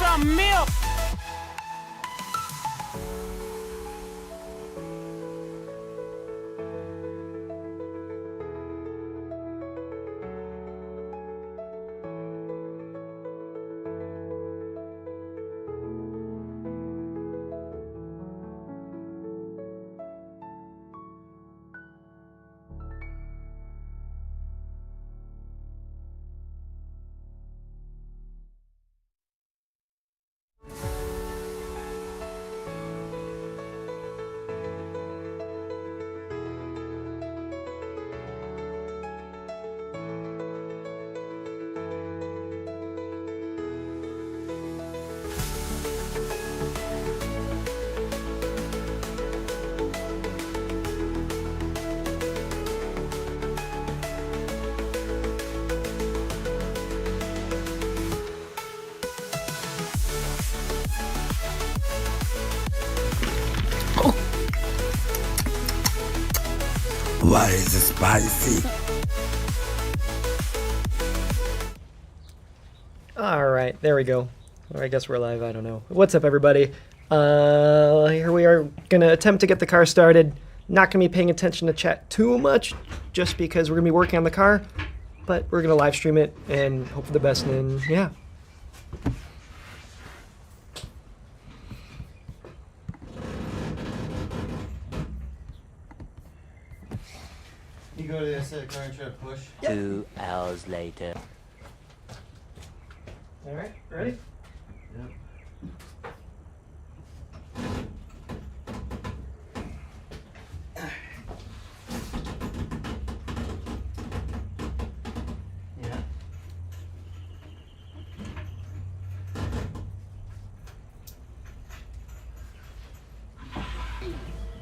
some milk. Why is it spicy? Alright, there we go. Or I guess we're live, I don't know. What's up, everybody? Here we are gonna attempt to get the car started. Not gonna be paying attention to chat too much, just because we're gonna be working on the car. But we're gonna live stream it and hope for the best, and yeah. You go to the other side of the car and try to push. 2 hours later. Alright, ready? Yep. Yeah.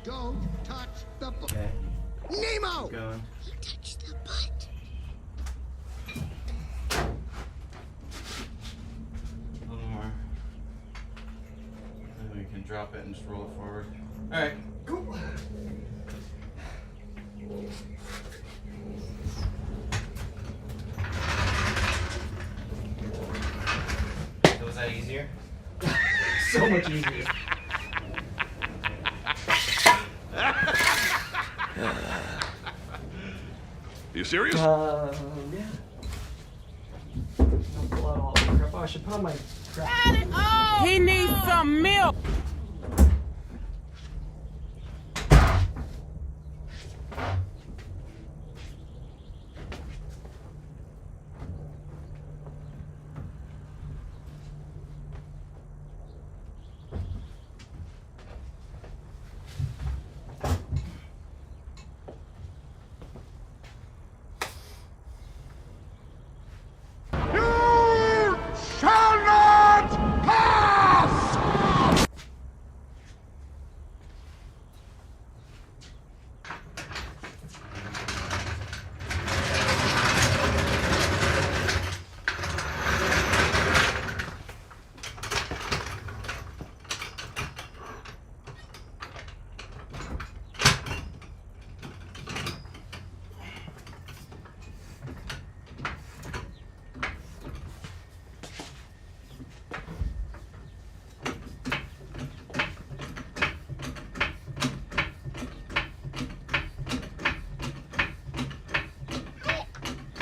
Don't touch the butt. Okay. Nemo! Keep going. You touched the butt. A little more. Then we can drop it and just roll it forward. Alright. Cool. So was that easier? So much easier. You serious? Yeah. Don't pull out all the crap. Oh, I should put on my crap. He needs some milk. You shall not pass!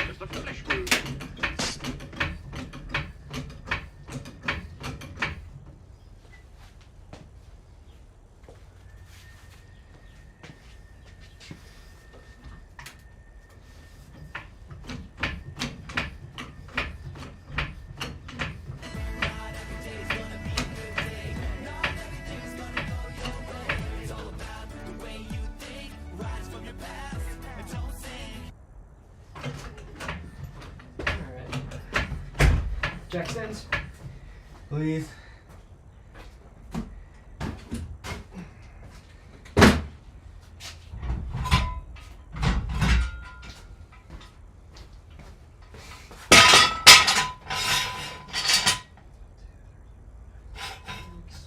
It's the finish move. Alright. Jack stands. Please.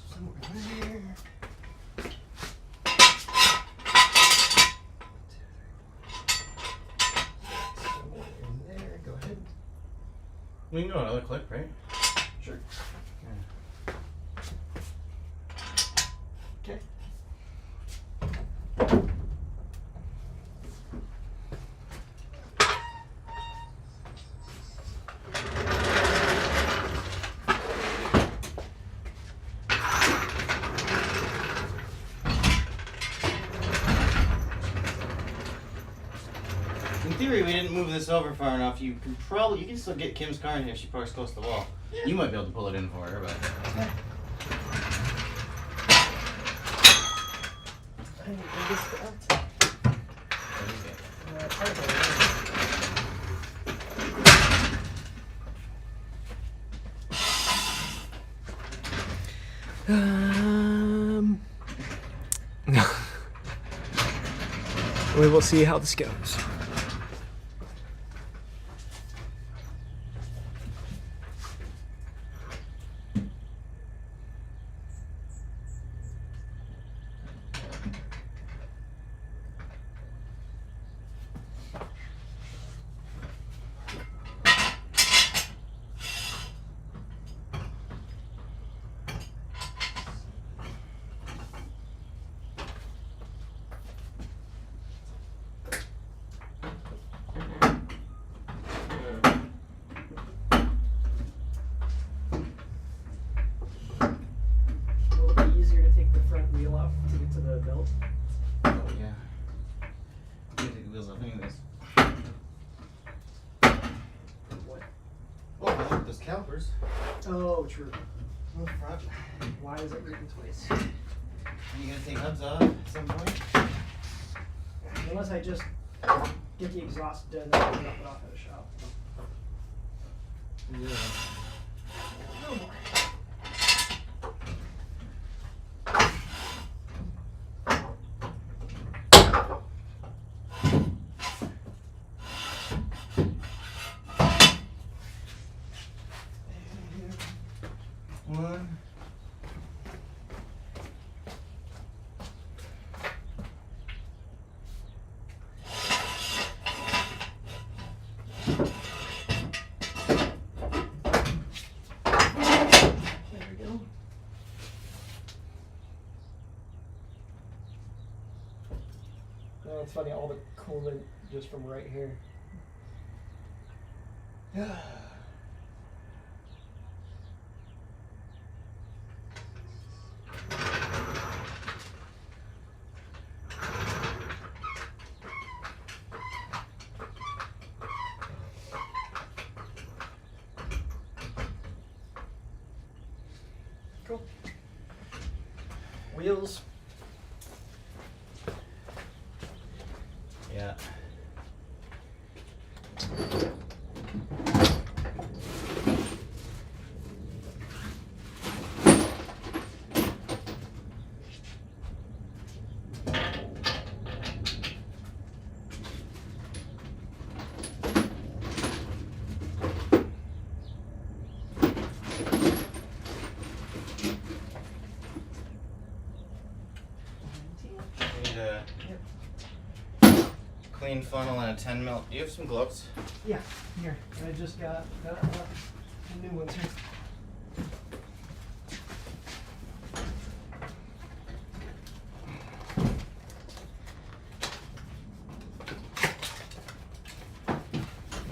Somewhere in here. Somewhere in there. Go ahead. We can go another click, right? Sure. theory, we didn't move this over far enough. You can still get Kim's car in here if she parks close to the wall. You might be able to pull it in for her, but. We will see how this goes. Calipers. Oh, true. Oh, front. Why is it written twice? Are you gonna take hubs off at some point? Unless I just get the exhaust done and drop it off at a shop. Yeah. No more. One. There we go. Oh, it's funny, all the coolant just from right here. Cool. Wheels. Yeah. Need a clean funnel and a 10 mil. Do you have some gloves? Yeah, here. I just got new ones here.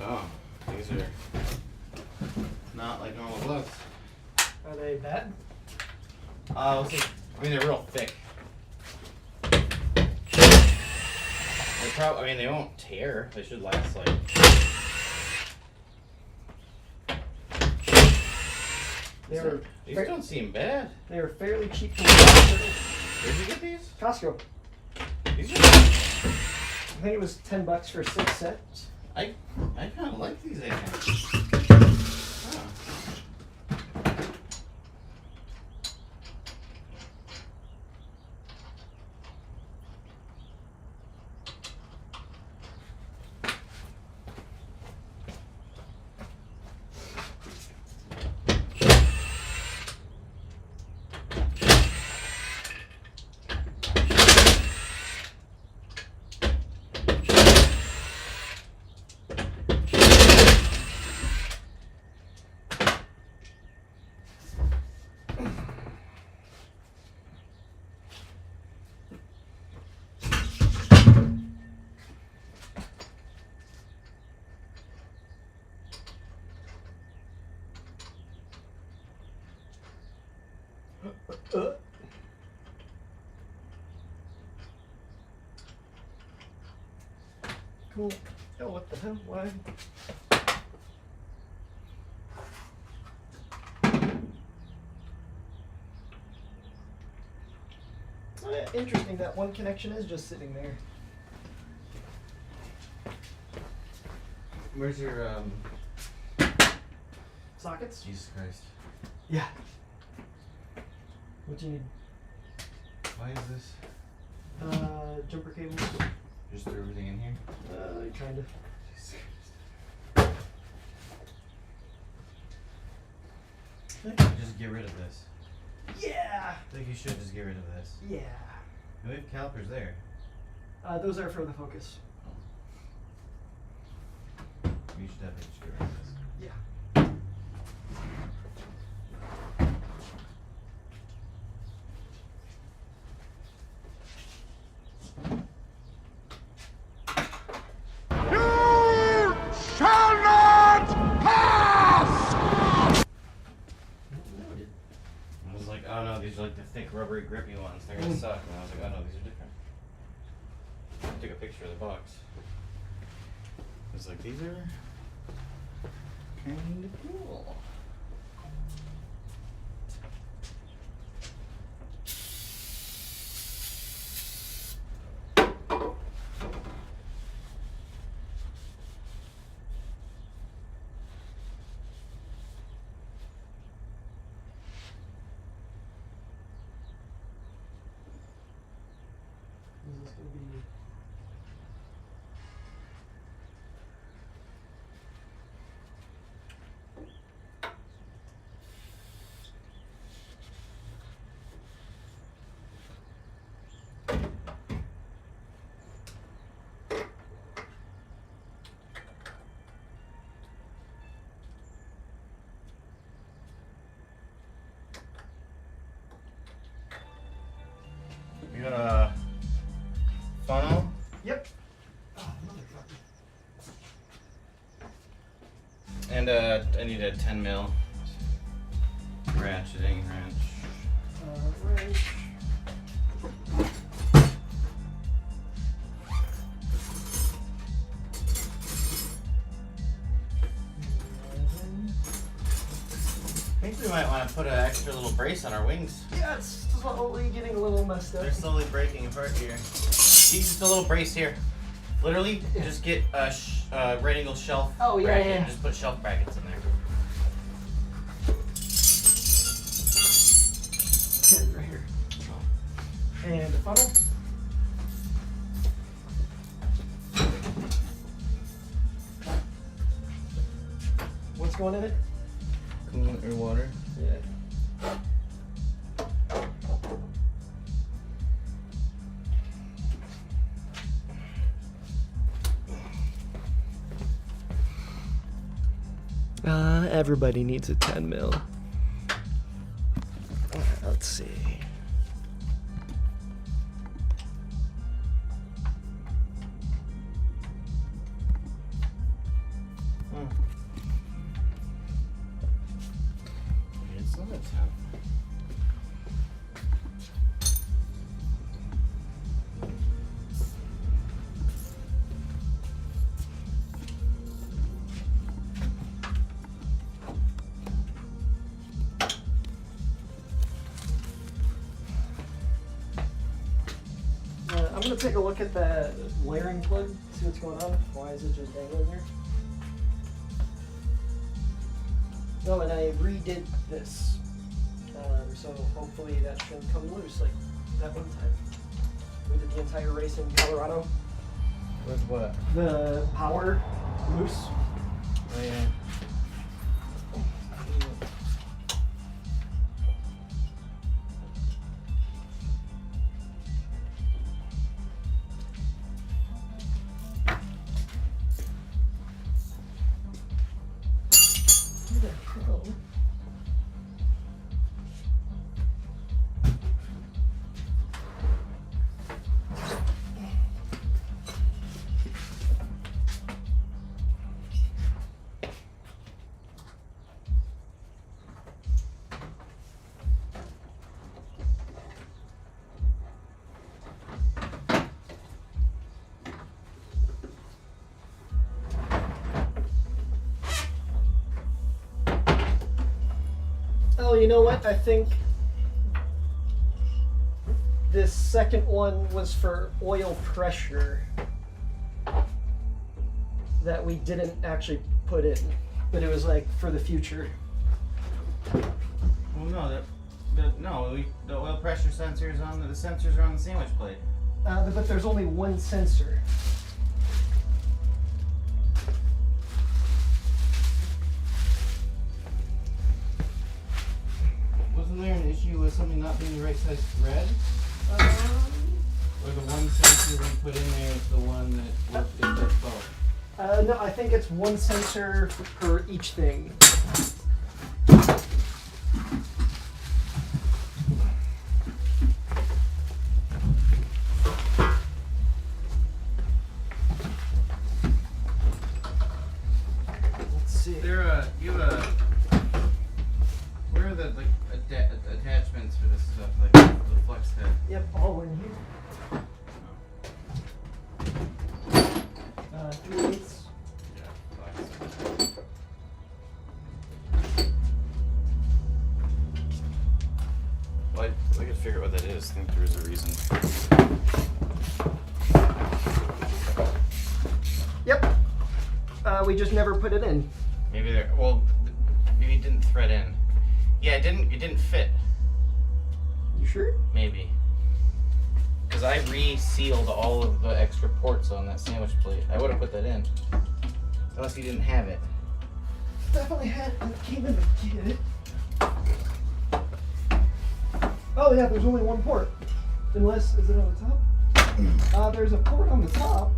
Oh, these are not like normal gloves. Are they bad? I mean, they're real thick. I mean, they won't tear. They should last like. These don't seem bad. They were fairly cheap to buy. Where'd you get these? Costco. These are. I think it was $10 for 6 sets. I kind of like these. I think. Huh. Cool. Oh, what Huh? Why? Oh, yeah, interesting. That one connection is just sitting there. Where's your Sockets? Jesus Christ. Yeah. What do you need? Why is this? Jumper cables. Just threw everything in here? Kind of. Jesus Christ. I think you should just get rid of this. Yeah. I think you should just get rid of this. Yeah. And we have calipers there. Those are for the focus. You should definitely just get rid of this. Yeah. You shall not pass! I was like, oh no, these are like the thick, rubbery, grippy ones. They're gonna suck. And I was like, oh no, these are different. I took a picture of the box. I was like, these are kind of cool. Is this gonna be? You got a funnel? Yep. Oh, motherfucker. And I need a 10 mil ratcheting wrench. Wrench. I think we might want to put an extra little brace on our wings. Yeah, it's slowly getting a little messed up. They're slowly breaking apart here. Just a little brace here. Literally, just get a right angle shelf Oh, yeah, bracket yeah. and just put shelf brackets in there. Right here. And the funnel. What's going in it? Coolant or water? Yeah. Everybody needs a 10 mil. Let's see. It's not a 10. I'm gonna take a look at that layering plug, see what's going on. Why is it just dangling there? No, and I redid this. So hopefully that shouldn't come loose like that one time. We did the entire race in Colorado. With what? The power loose. Oh, yeah. Who the hell? Oh, you know what? I think this second one was for oil pressure that we didn't actually put in, but it was like for the future. Well, no, the oil pressure sensors on the sensors are on the sandwich plate. But there's only one sensor. Wasn't there an issue with something not being the right size thread? Or the one sensor we put in there is the one that worked if that's both? No, I think it's one sensor per each thing. Let's see. Where are the attachments for this stuff, like the flex head? Yep, all in here. 3/8. Yeah, flex. Well, I could figure out what that is. I think there is a reason. Yep. We just never put it in. Maybe maybe it didn't thread in. Yeah, it didn't fit. You sure? Maybe. Because I re-sealed all of the extra ports on that sandwich plate. I would have put that in. Unless you didn't have it. Definitely had it came in the kit. Oh yeah, there's only one port. Unless, is it on the top? There's a port on the top.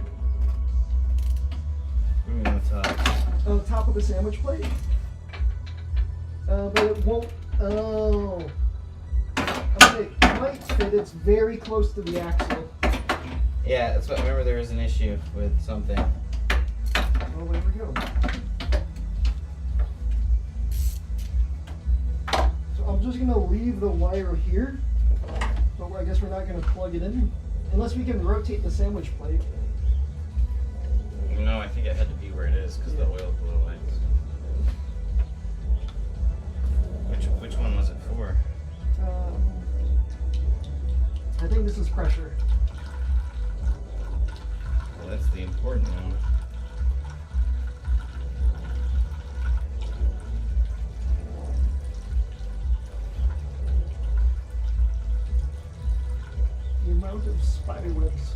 On the top. On the top of the sandwich plate. But it won't. Oh. Okay, it might fit. It's very close to the axle. Yeah, that's what. I remember there was an issue with something. Oh, there we go. So I'm just gonna leave the wire here. So I guess we're not gonna plug it in unless we can rotate the sandwich plate. No, I think it had to be where it is because the oil blew away. Which one was it for? I think this is pressure. Well, that's the important one. The amount of spider webs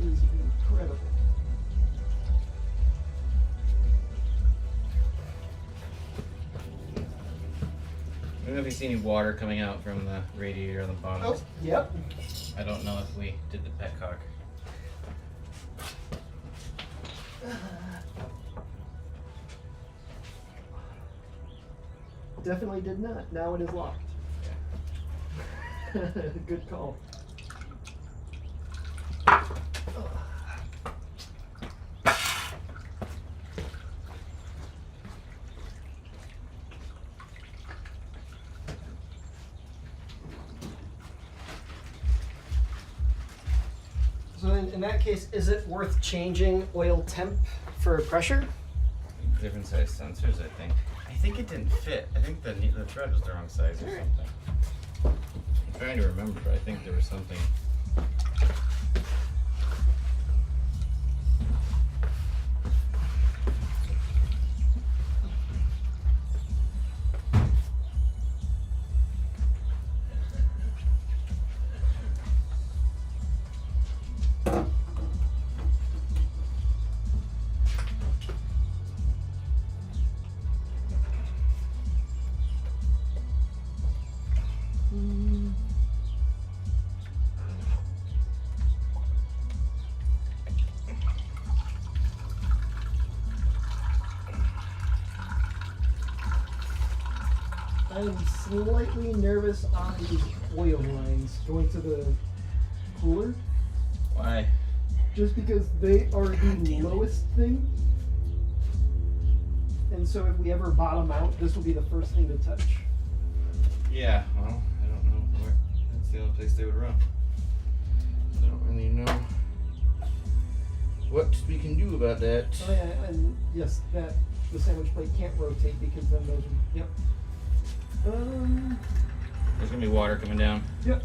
is incredible. I don't know if you see any water coming out from the radiator on the bottom. Oh, yep. I don't know if we did the petcock. Definitely did not. Now it is locked. Good call. So in that case, is it worth changing oil temp for pressure? Different size sensors, I think. I think it didn't fit. I think the thread was the wrong size or something. I'm trying to remember, but I think there was something. I'm slightly nervous on these oil lines going to the cooler. Why? Just because they are the lowest thing. And so if we ever bottom out, this will be the first thing to touch. Yeah, well, I don't know where. That's the only place they would run. I don't really know what we can do about that. Oh yeah, and yes, that the sandwich plate can't rotate because then those. Yep. gonna be water coming down. Yep.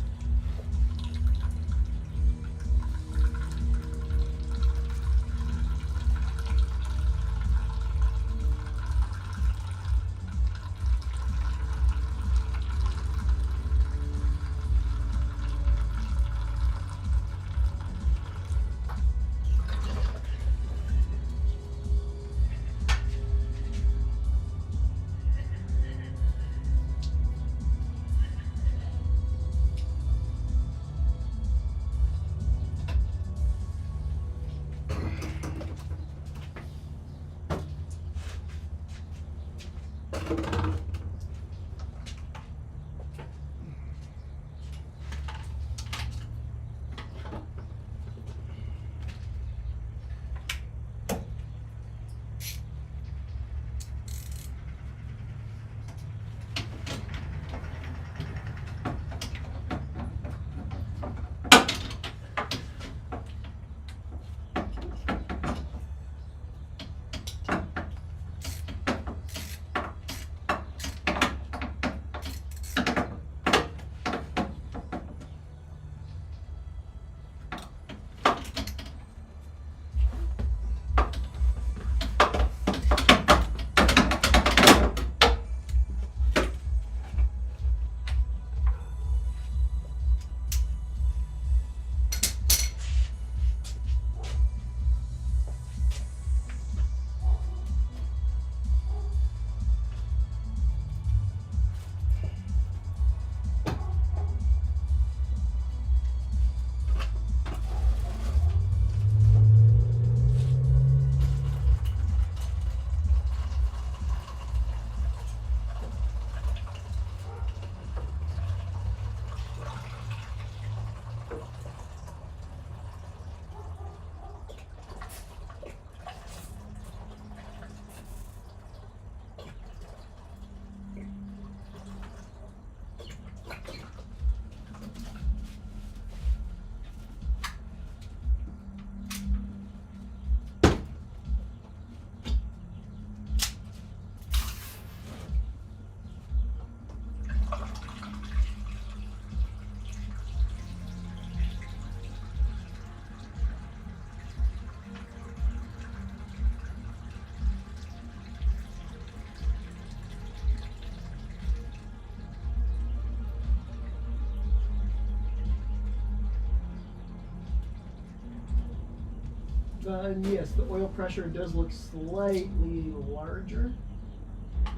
And yes, the oil pressure does look slightly larger.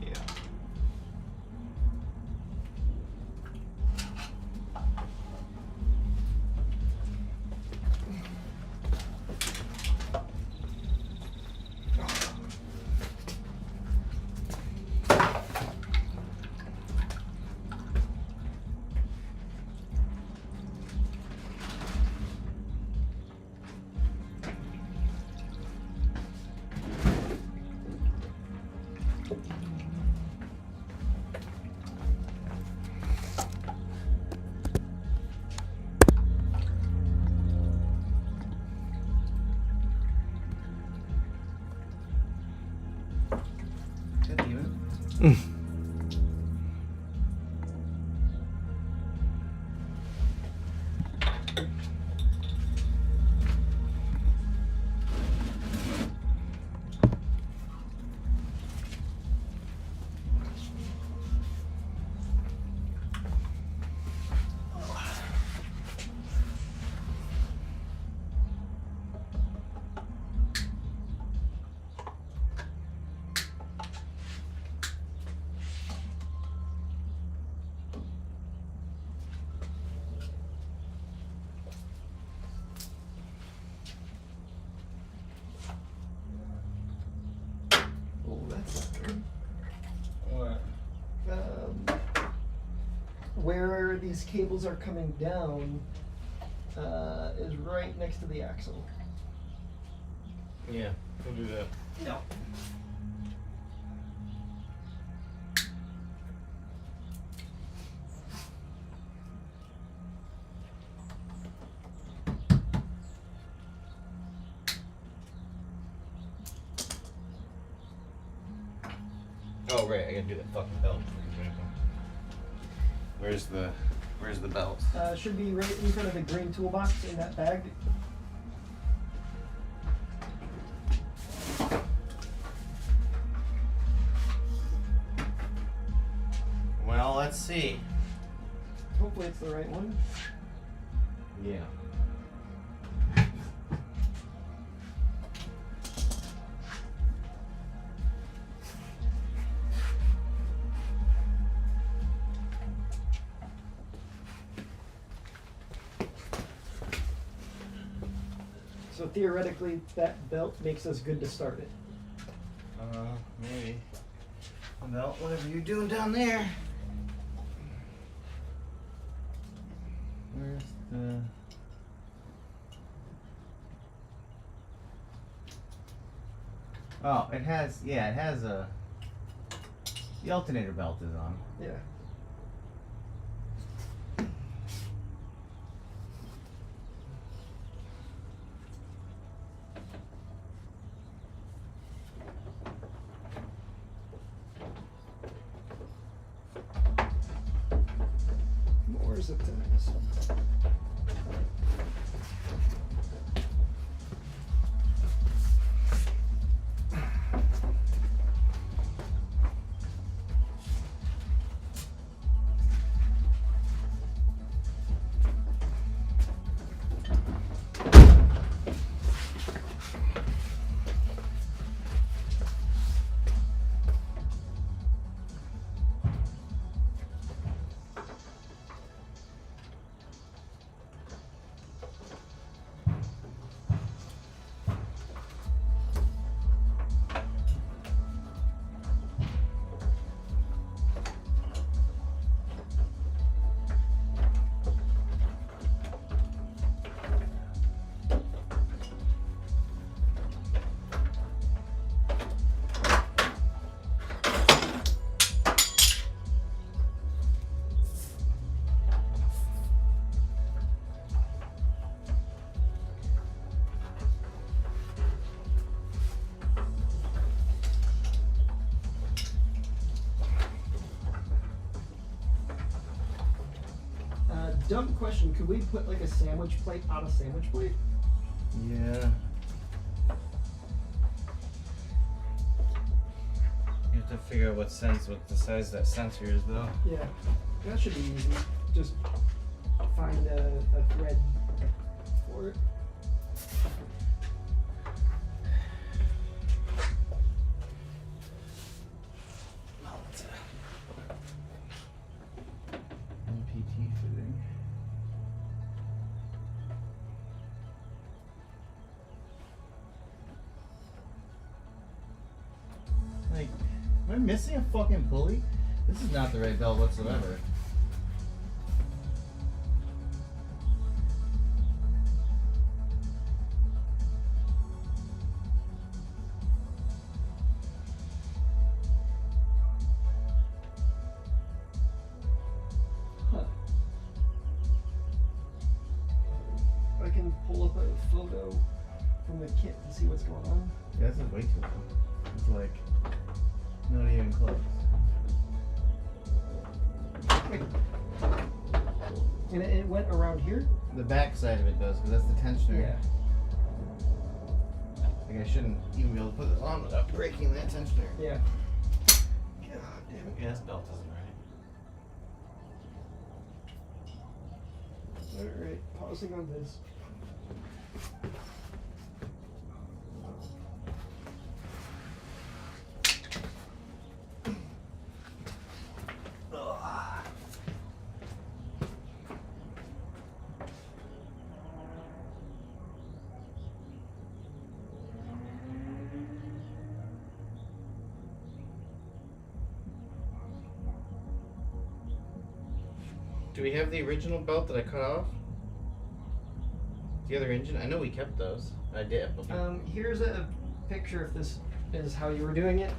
Yeah. Oh, that's not good. What? Where these cables are coming down is right next to the axle. Yeah, we'll do that. No. Oh, right, I gotta do that fucking belt. Where's the belt? Should be right in front of the green toolbox in that bag. Well, let's see. Hopefully it's the right one. Yeah. So theoretically, that belt makes us good to start it. Maybe. Belt, whatever you're doing down there. Where's the... Oh, it has a... The alternator belt is on. Yeah. More zip ties. Dumb question. Could we put like a sandwich plate on a sandwich plate? Yeah. You have to figure out what the size that sensor is, though. Yeah. That should be easy. Just find a thread for it. Oh, it's a MPT fitting. Like, am I missing a fucking pulley? This is not the right belt whatsoever. Huh. I can pull up a photo from the kit and see what's going on. Yeah, this is way too long. It's like not even close. And it went around here? The back side of it does, because that's the tensioner. Yeah. Like I shouldn't even be able to put this on without breaking that tensioner. Yeah. God damn it. Yeah, this belt isn't right. Alright, pausing on this. Do we have the original belt that I cut off? The other engine? I know we kept those. I did. Here's a picture if this is how you were doing it.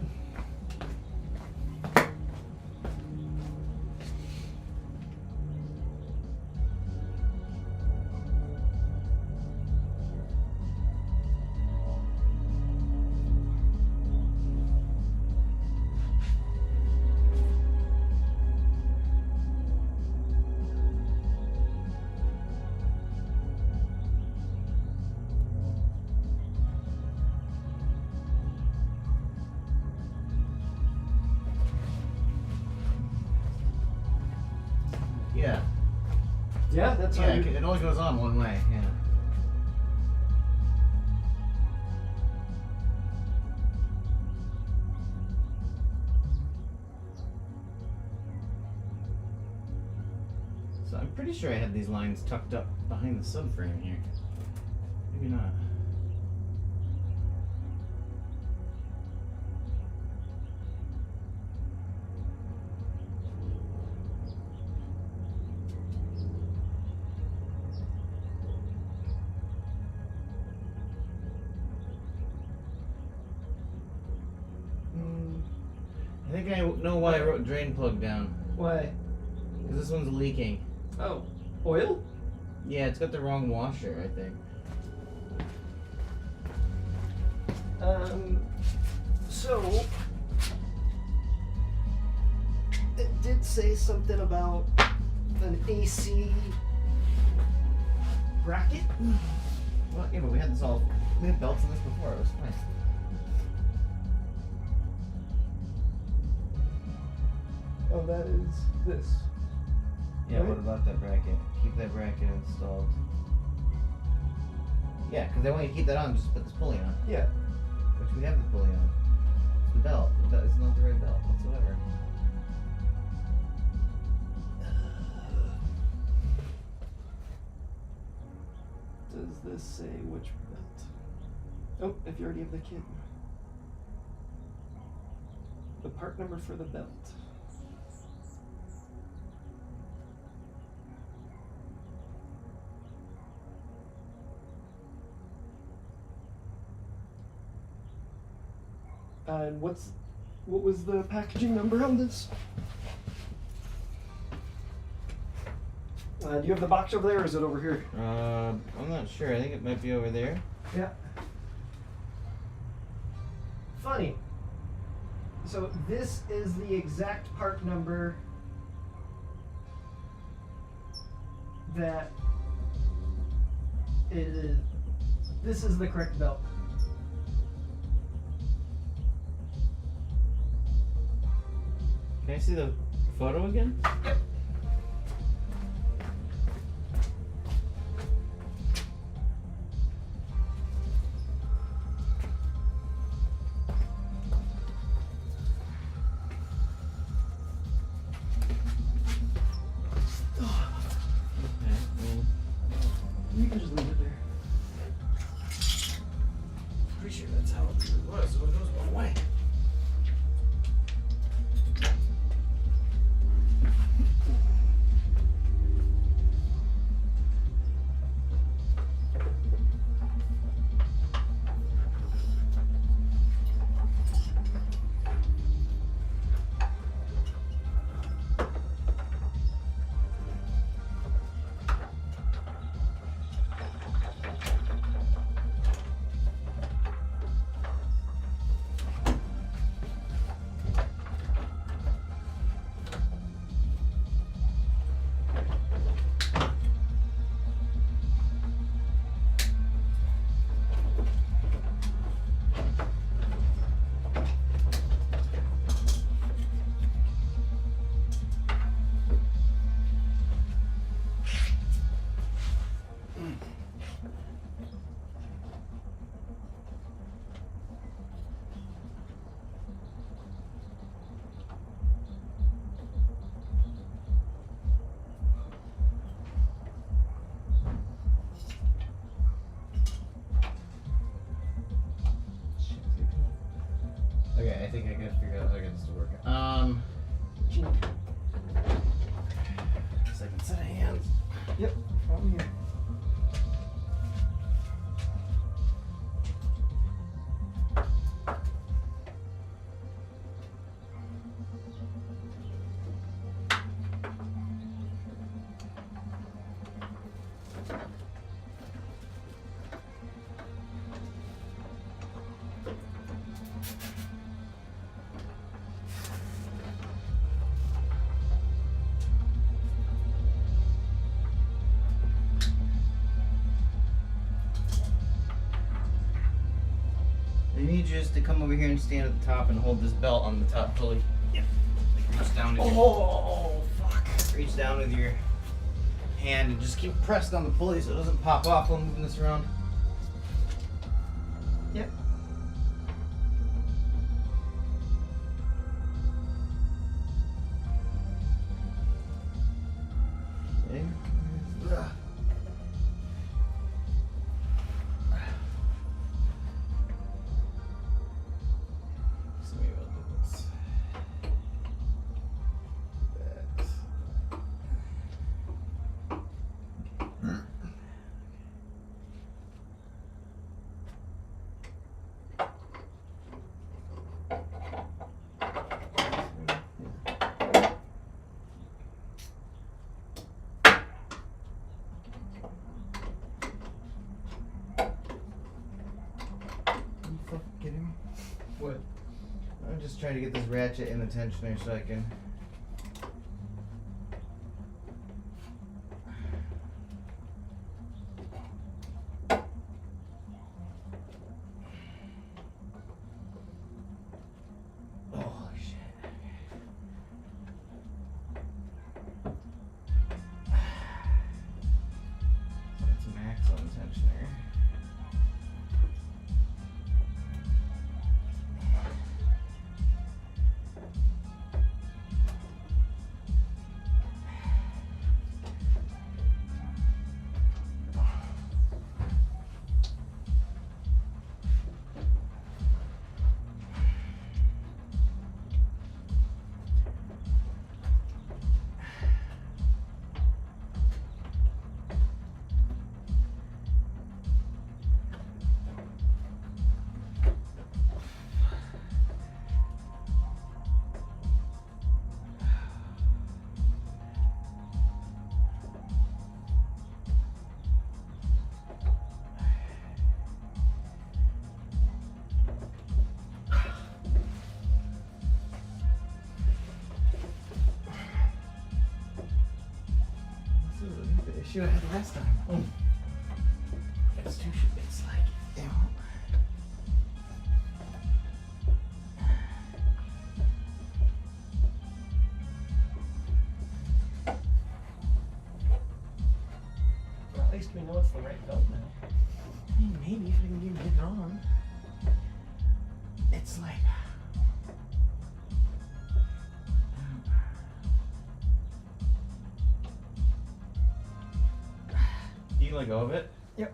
Yeah. Yeah, that's Yeah, how you... it only goes on one way. Yeah. So I'm pretty sure I had these lines tucked up behind the subframe here. Maybe not. I think I know why I wrote drain plug down. Why? Because this one's leaking. Oh, oil? Yeah, it's got the wrong washer, I think. So it did say something about an AC bracket. Well, yeah, but we had belts in this before. It was fine. Oh, that is this. Yeah, Right. what about that bracket? Keep that bracket installed. Yeah, because I want you to keep that on, just put this pulley on. Yeah. Which we have the pulley on. It's the belt. It's not the right belt whatsoever. Does this say which belt? Oh, if you already have the kit. The part number for the belt. And what was the packaging number on this? Do you have the box over there, or is it over here? I'm not sure. I think it might be over there. Yeah. Funny. So this is the exact part number that it is. This is the correct belt. Can I see the photo again? Yep. You can just leave it there. Pretty sure that's how it was. So it goes one way. Okay, I think I gotta figure out how to get this to work. Second set of hands. Yep, I'm here. I need you just to come over here and stand at the top and hold this belt on the top pulley. Yep. Like reach down with your, Oh, fuck. reach down with your hand and just keep pressed on the pulley so it doesn't pop off while moving this around. Yep. Okay. So maybe I'll do this. That. You fucking kidding me? What? I'm just trying to get this ratchet in the tensioner so I can. Oh shit. So that's max on the tensioner. This is the issue I had last time. It's too. It's like. You know, Well, at least we know it's the right belt now. I mean, maybe if I can get it on. It's like. Do you let go of it? Yep.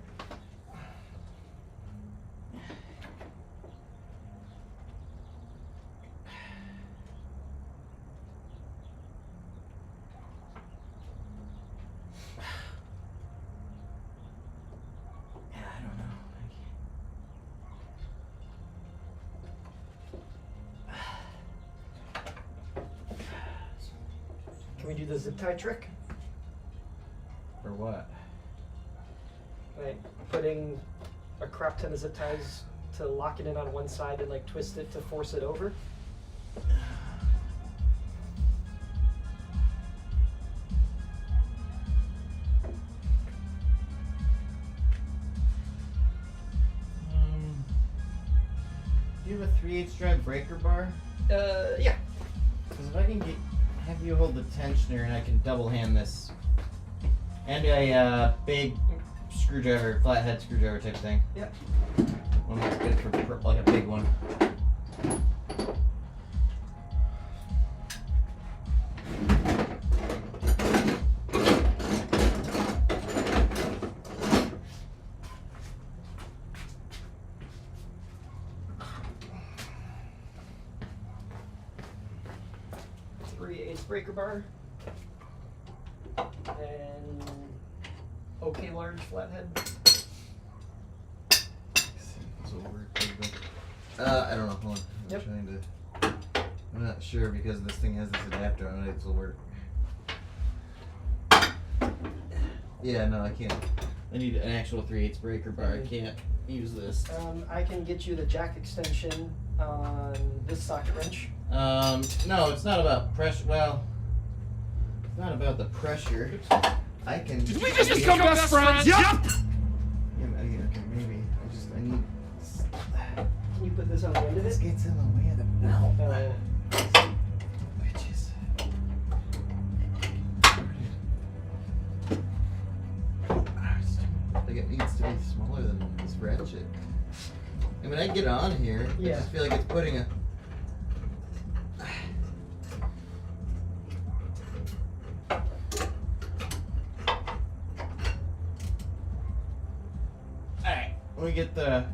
Yeah, I don't know. Can we do the zip tie trick? For what? Like putting a crap ton of zip ties to lock it in on one side and like twist it to force it over. Do you have a 3/8 drive breaker bar? Yeah. Because if I can have you hold the tensioner and I can double hand this. And a big screwdriver, flathead screwdriver type thing. Yep. One that's good for like a big one. Breaker bar and okay large flathead. This will work. I don't know. Hold on. Yep. I'm not sure because this thing has this adapter on it. This will work. Yeah, no, I can't. I need an actual 3/8 breaker bar. I can't use this. I can get you the jack extension on this socket wrench. No, it's not about pressure. Well, it's not about the pressure. I can. Did we just become best friends? Yup! Yeah, okay, maybe. I need. Can you put this on the end of This it? gets in the way of the belt. Bitches. it needs to be smaller than this ratchet. I mean, I get on here. I Yeah. just feel like it's putting a. Alright, we get the.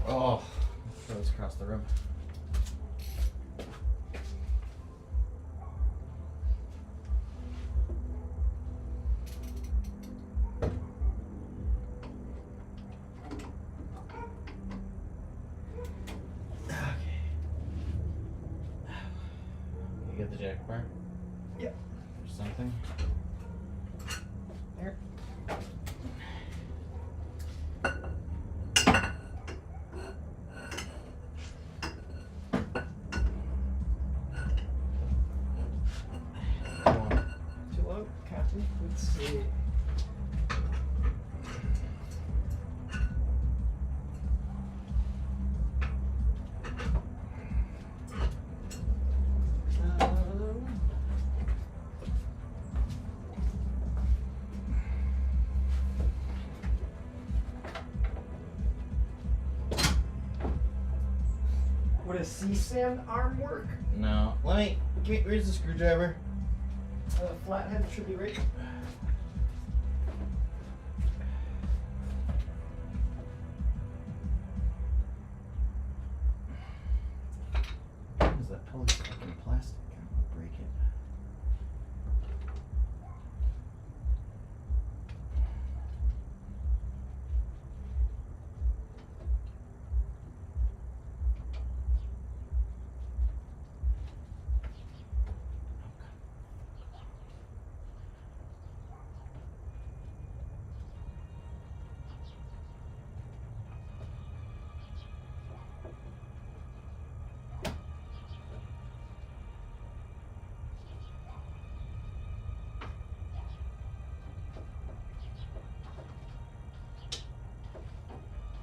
Oh, throws across the room. Okay. You get the jack bar? Yep. Or something? There. Too low, Captain. Let's see. Would a C-stand arm work? No. Where's the screwdriver? Flathead should be right. What is that poly fucking plastic? I'm gonna break it.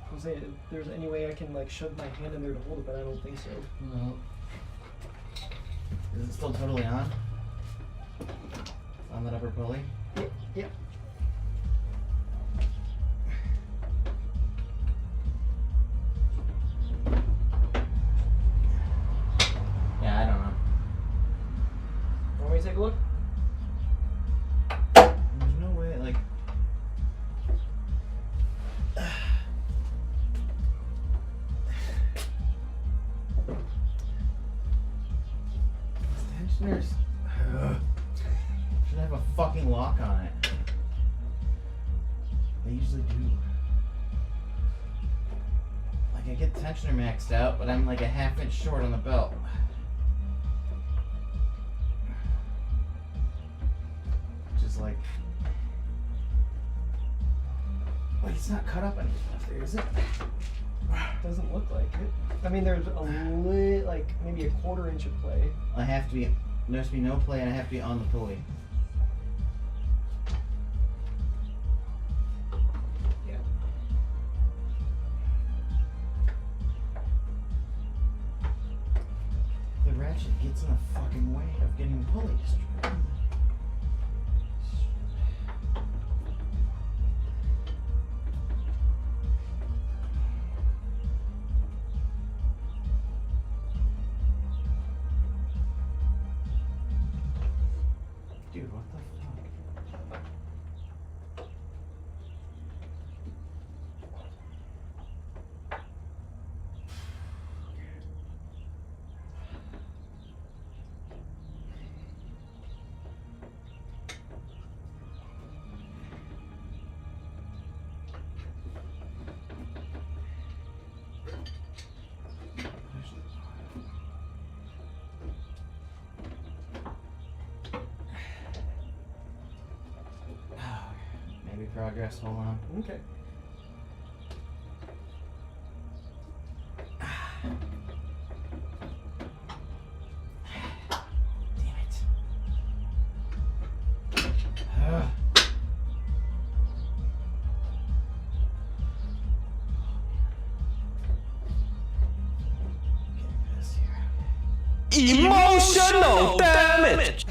I was saying, if there's any way I can like shove my hand in there to hold it, but I don't think so. No. Is it still totally on? On that upper pulley? Yep. Yeah, I don't know. Want me to take a look? There's no way, like. Tensioners should have a fucking lock on it. They usually do. Like, I get tensioner maxed out, but I'm like a half inch short on the belt. Which is like. Like, it's not cut up anything up there, is it? Doesn't look like it. I mean, there's a like maybe a 1/4 inch of play. I have to be. There has to be no play, and I have to be on the pulley. Yeah. The ratchet gets in the fucking way of getting the pulley destroyed. progress. Hold on. Okay. Damn it. Getting pissed here. Emotional damage.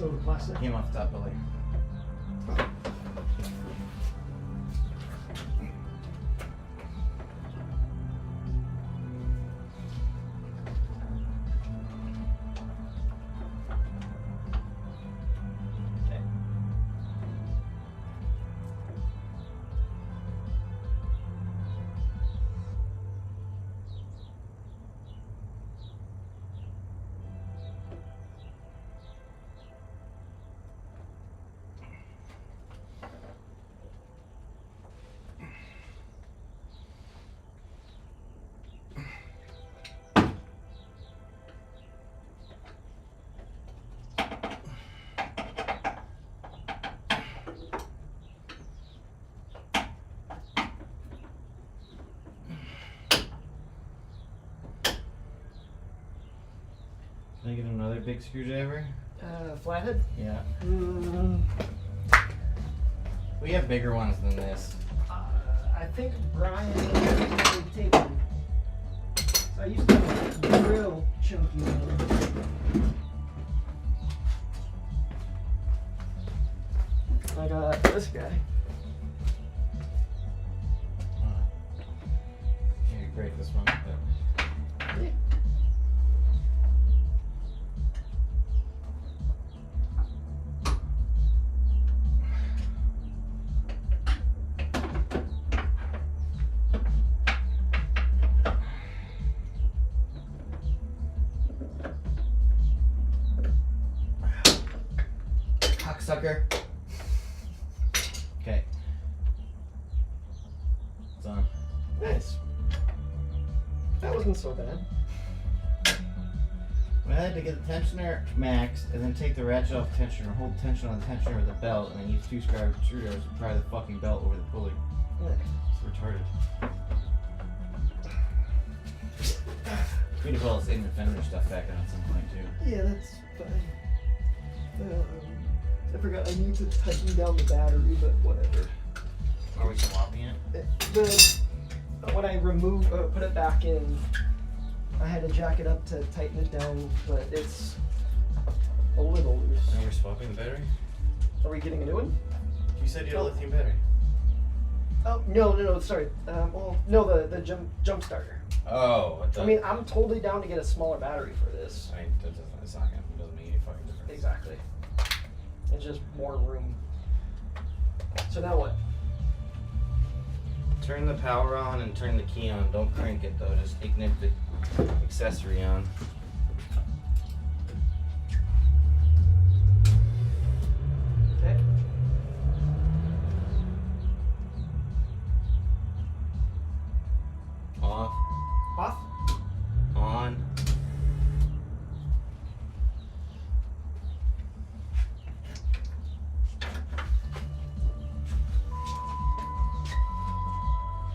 Oh, plastic. Came off top belly. Can I get another big screwdriver? Flathead? Yeah. Mm, We have bigger ones than this. I think Brian has taken. I used to have a real chunky one. I got this guy. Maybe break this one. Yeah. Cocksucker. Okay. It's on. Nice. That wasn't so bad. I had to get the tensioner maxed and then take the ratchet off the tensioner, hold tension on the tensioner with the belt, and then use 2 screwdrivers to pry the fucking belt over the pulley. It's retarded. We need to pull this ignorant fender stuff back on at some point too. Yeah, that's fine. I forgot I need to tighten down the battery, but whatever. Are we swapping it? When I put it back in, I had to jack it up to tighten it down, but it's a little loose. And we're swapping the battery? Are we getting a new one? You said you had a lithium battery. Oh, no, sorry. No, the jump starter. Oh, I mean, I'm totally down to get a smaller battery for this. I mean, it's not gonna, it doesn't make any fucking difference. Exactly. It's just more room. So now what? Turn the power on and turn the key on. Don't crank it though, just ignite the accessory on. Okay. Off. Off? On.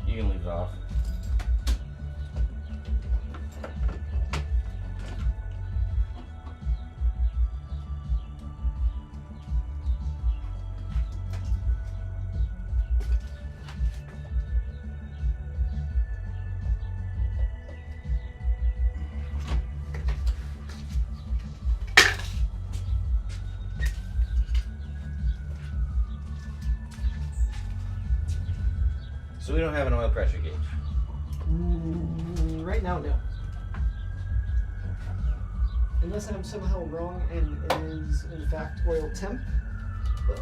You can leave it off. So we don't have an oil pressure gauge. Right now, no. Unless I'm somehow wrong and it is in fact oil temp. But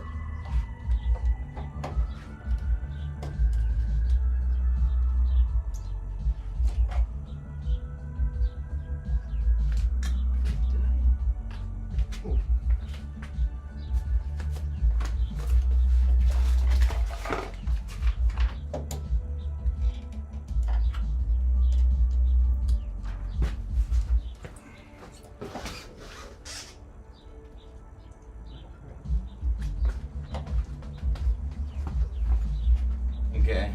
Okay.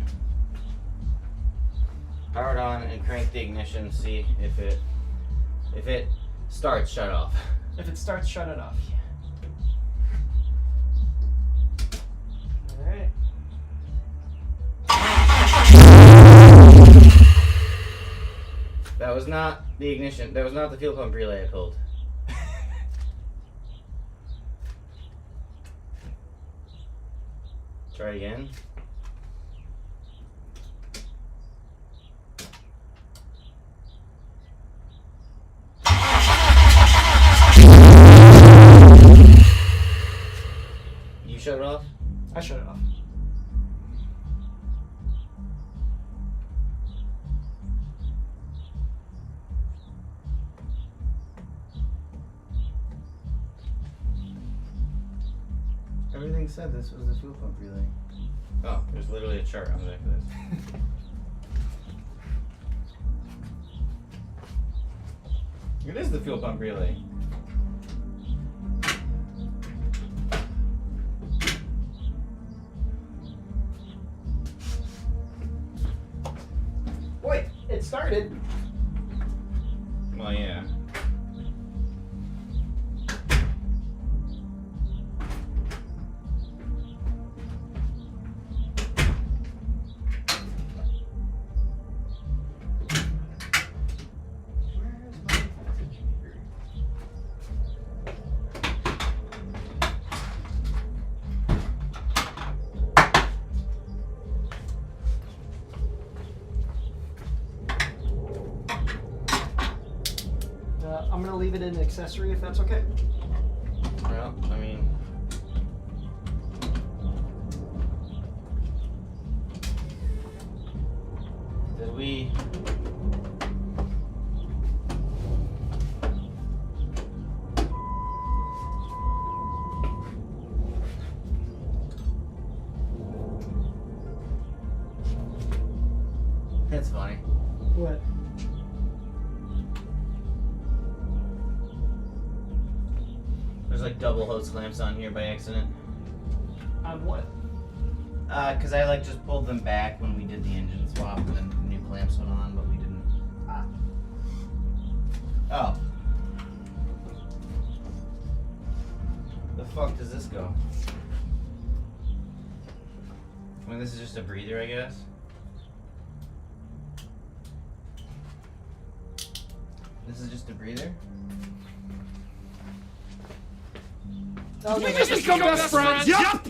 Power it on and crank the ignition. See if it starts. Shut off. if it starts, shut it off. Alright. That was not the ignition. That was not the fuel pump relay I pulled. Try again. You shut it off? I shut it off. Everything said this was the fuel pump relay. Oh, there's literally a chart on the back of this. It is the fuel pump relay. Wait, it started. Well, yeah. leave it in an accessory if that's okay. Well, I mean, did we? That's funny. What? There's like double hose clamps on here by accident. On what? Cause I like just pulled them back when we did the engine swap and then new clamps went on, but we didn't. Oh. The fuck does this go? I mean, this is just a breather, I guess. This is just a breather? We just become best friends. Yup.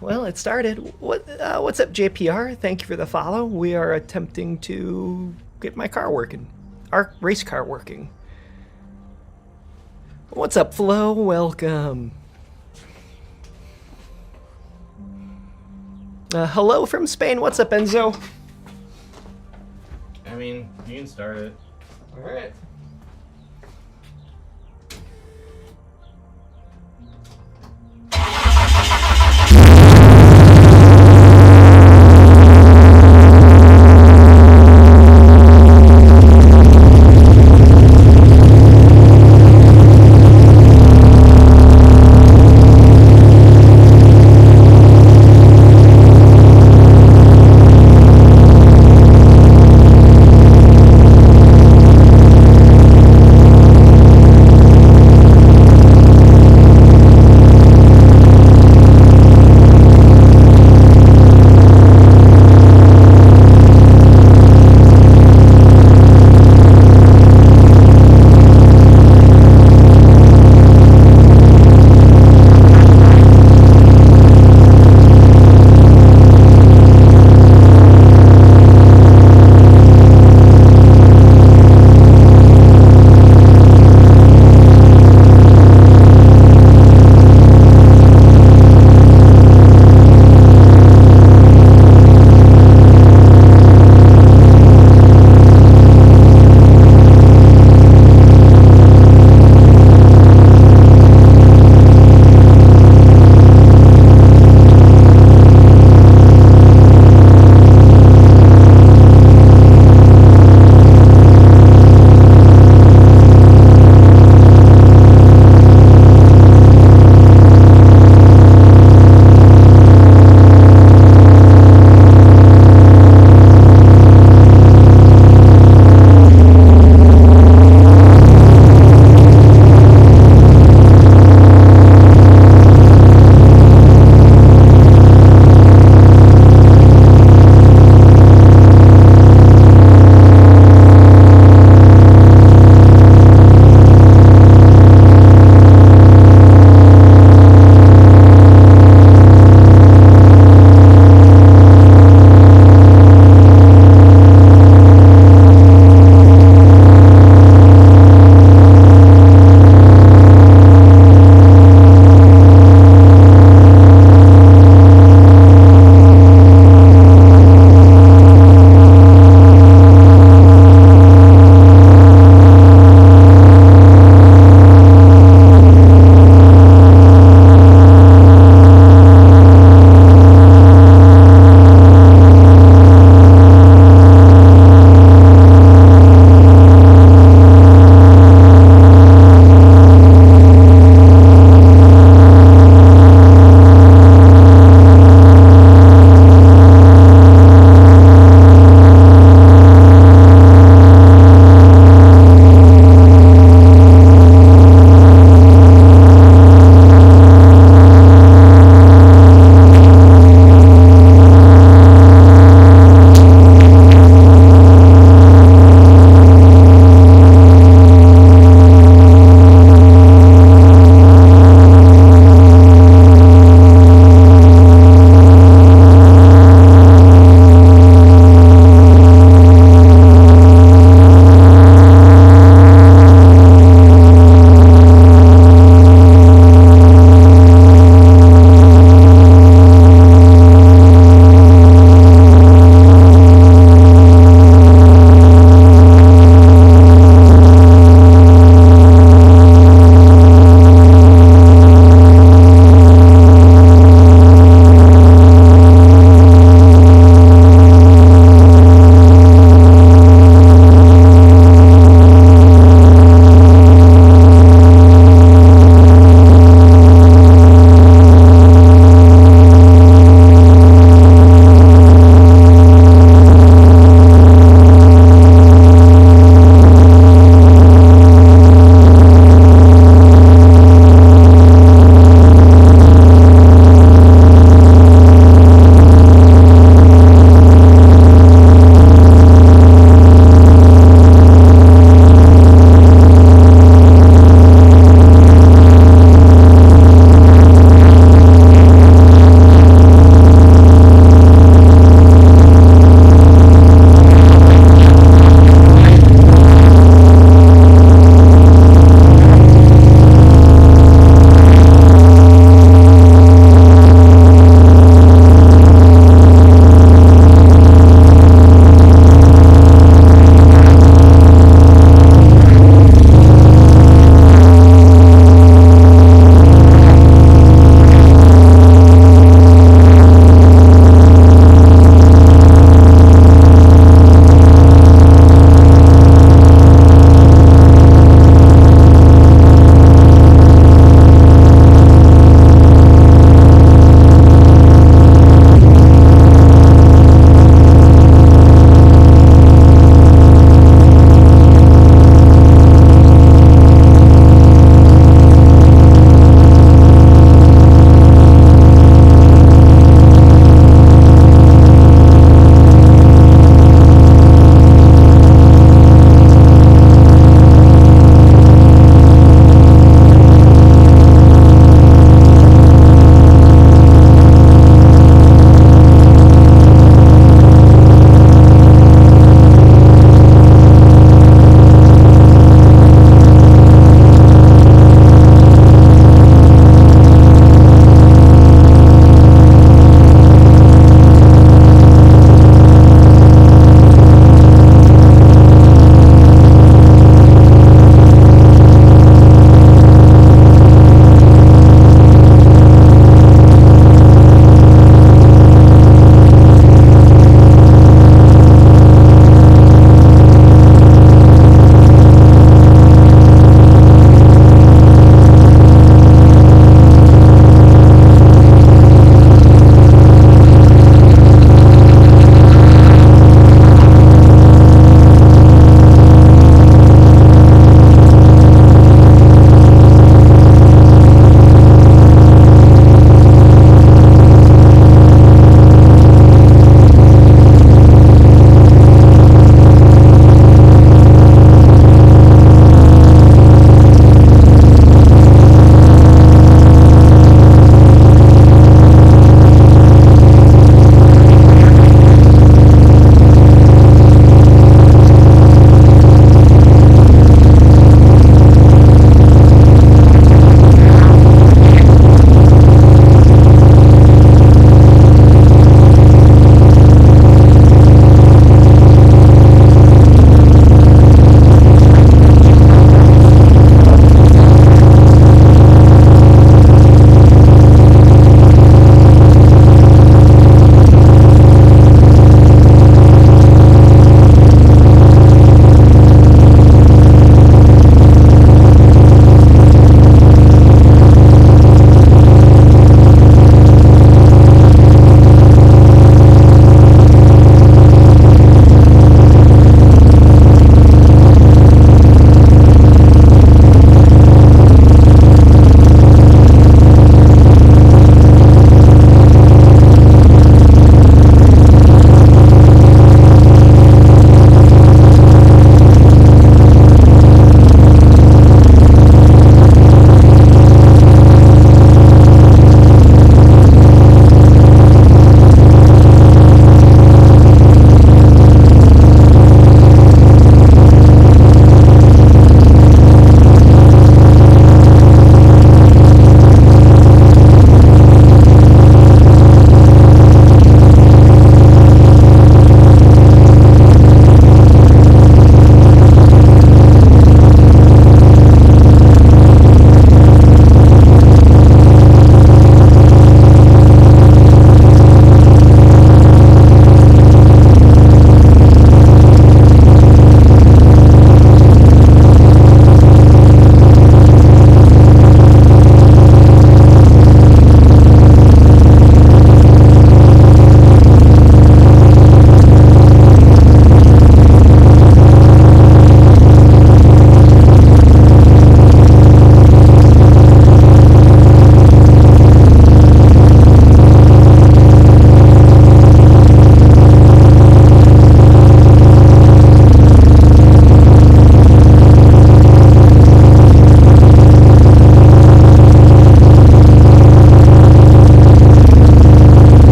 Well, it started. What's up, JPR? Thank you for the follow. We are attempting to get my car working. Our race car working. What's up, Flo? Welcome. Hello from Spain. What's up, Enzo? I mean, you can start it. Alright.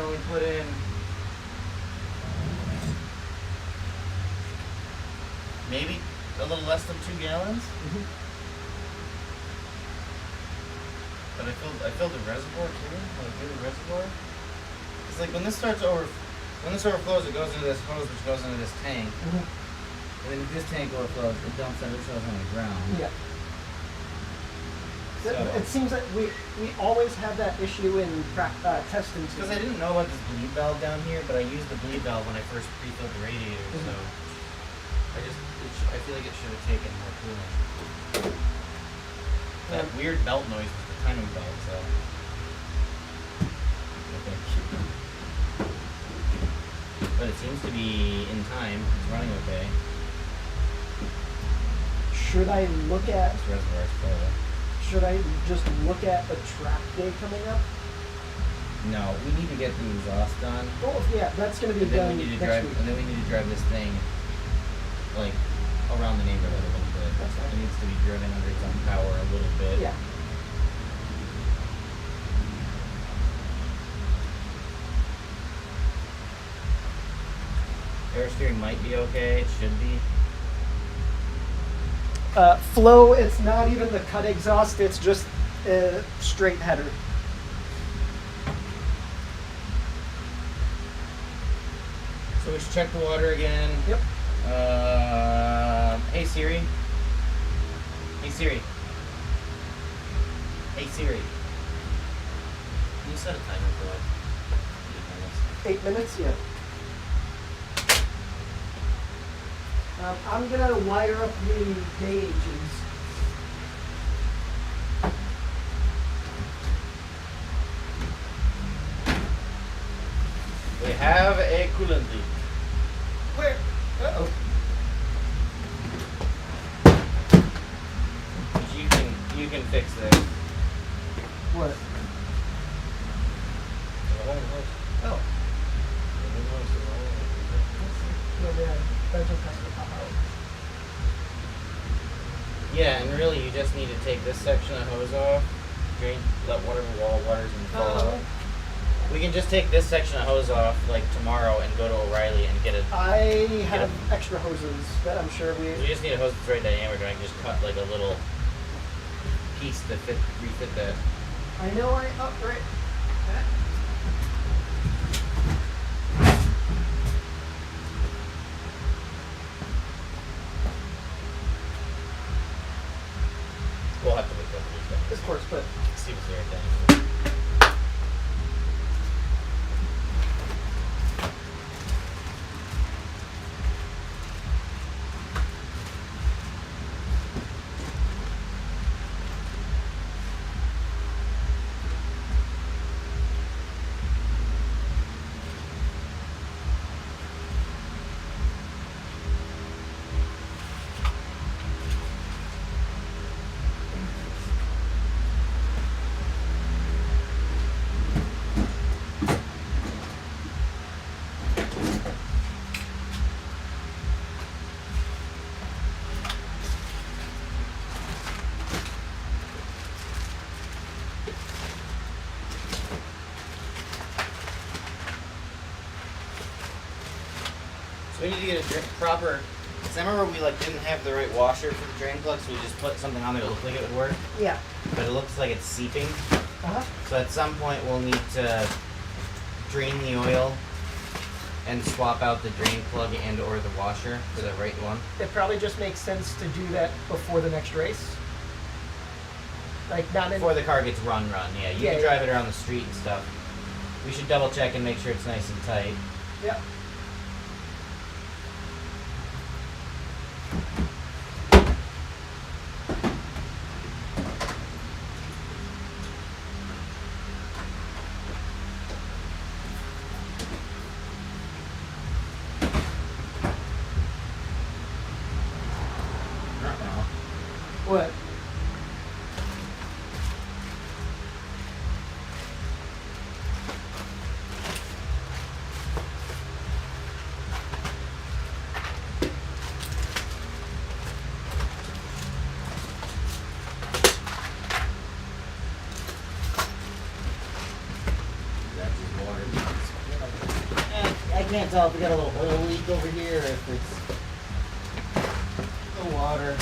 only put in maybe a little less than 2 gallons. But I filled the reservoir too. Like the reservoir. It's like when this overflows, it goes into this hose, which goes into this tank. And then if this tank overflows, it dumps out this hose on the ground. Yeah. So, It seems that we always have that issue in testing. because I didn't know about this bleed valve down here, but I used the bleed valve when I first pre-filled the radiator, so I feel like it should have taken more coolant. That weird belt noise was the timing belt, so. Okay. But it seems to be in time. It's running okay. Should I look at? This reservoir's full. Should I just look at the track day coming up? No, we need to get the exhaust done. Oh yeah, that's gonna be And then done we need to next drive. week. And then we need to drive this thing, like, around the neighborhood a little bit. That's fine. It needs to be driven under its own power a little bit. Yeah. Air steering might be okay. It should be. Flow, it's not even the cut exhaust, it's just a straight header. So we should check the water again. Yep. Hey Siri. Hey Siri. Hey Siri. Can you set a timer for like 8 minutes? 8 minutes, yeah. I'm gonna wire up the gauges. We have a coolant leak. Where? Uh-oh. You can fix this. What? Oh. Yeah, and really you just need to take this section of hose off, drain, let whatever wall water's in fall out. We can just take this section of hose off like tomorrow and go to O'Reilly and get it. I have extra hoses that I'm sure we. We just need a hose that's right diameter and just cut like a little piece to refit that. I know I upright. We'll have to wait till the weekend. Of course, but See what's there then. So we need to get a proper. Cause I remember we didn't have the right washer for the drain plug, so we just put something on there that looked like it would work, yeah. but it looks like it's seeping. Uh-huh. So at some point we'll need to drain the oil and swap out the drain plug and or the washer for the right one. It probably just makes sense to do that before the next race. Like not in. Before the car gets run. Yeah, you Yeah, can yeah. drive it around the street and stuff. We should double check and make sure it's nice and tight. Yeah. What? can't tell if we got a little oil leak over here, or if it's the water.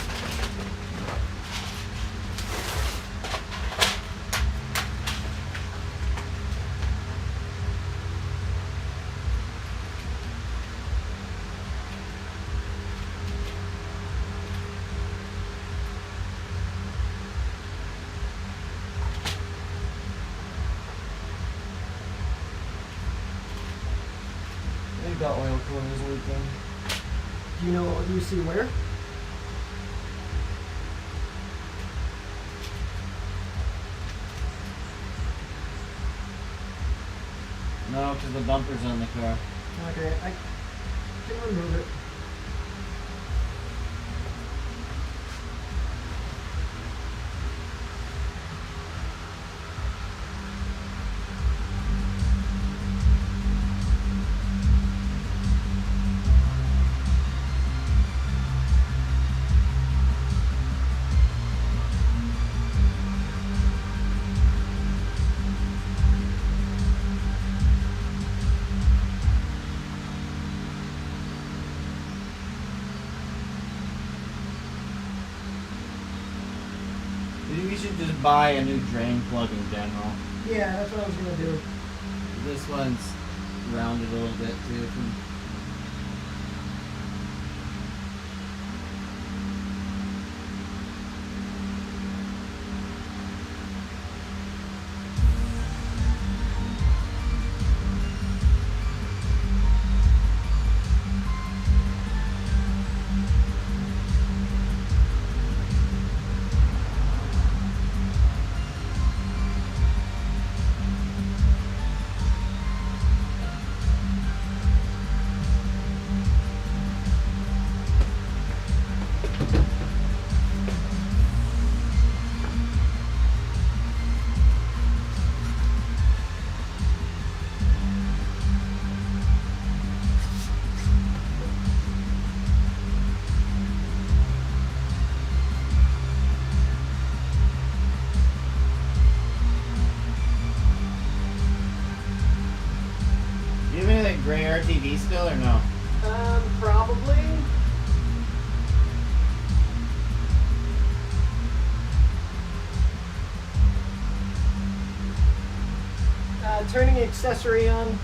We've got oil coolers leaking. Do you know? Do you see where? No, because the bumper's on the car. Okay, I can remove it. Maybe we should just buy a new drain plug in general. Yeah, that's what I was gonna do. This one's rounded a little bit too. Do you have any like gray RTV still or no? Probably. Turning accessory on.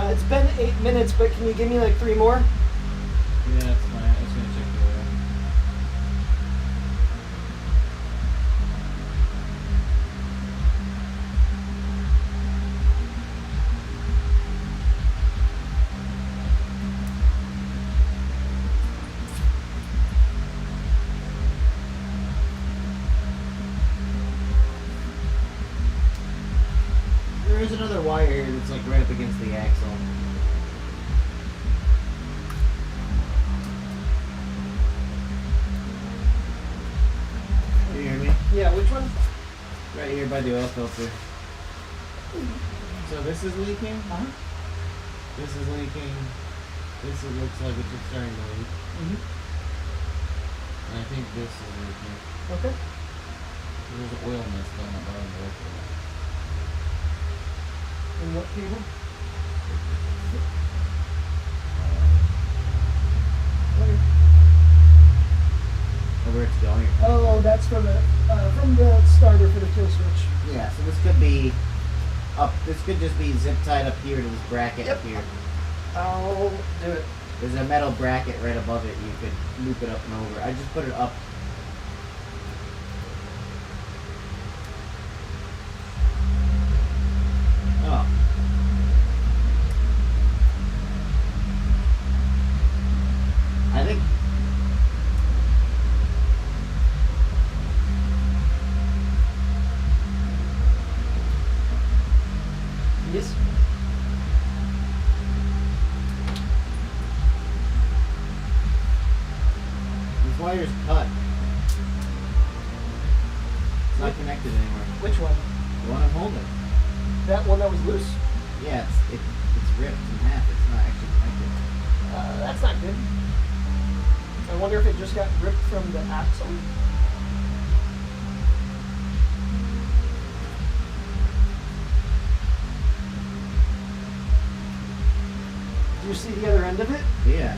It's been 8 minutes, but can you give me like 3 more? Yeah, that's fine. I was gonna check the oil. another wire here that's like right up against the axle. Do you hear me? Yeah, which one? Right here by the oil filter. So this is leaking. Uh-huh. This is leaking. This looks like it's just starting to leak. Mm-hmm. And I think this is leaking. Okay. There's an oil mist on the bottom of it. And what cable? Okay. Where it's going. Oh, that's from the starter for the kill switch. Yeah, so this could be up. This could just be zip tied up here to this bracket up here. I'll do it. There's a metal bracket right above it. You could loop it up and over. I just put it up. Oh. I think. Yes. This wire's cut. It's not connected anymore. Which one? The one I'm holding. That one that was loose? Yeah, it's ripped in half. It's not actually connected. That's not good. I wonder if it just got ripped from the axle. Do you see the other end of it? Yeah.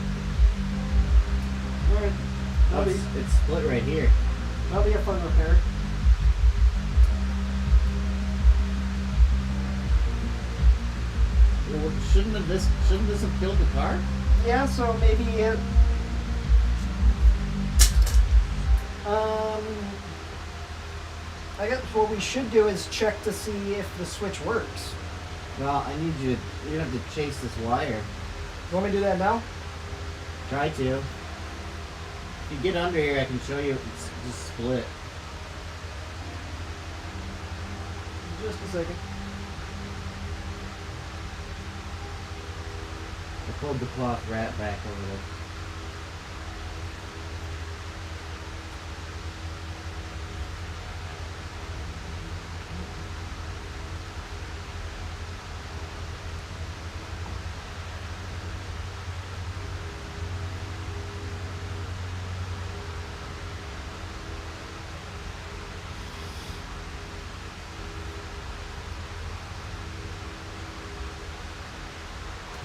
Alright. Oh, it's split right here. That'll be a fun repair. Well, shouldn't this have killed the car? Yeah, so maybe it. I guess what we should do is check to see if the switch works. Well, I need you. You have to chase this wire. You want me to do that now? Try to. If you get under here, I can show you. It's just split. Just a second. I pulled the cloth wrap back over there.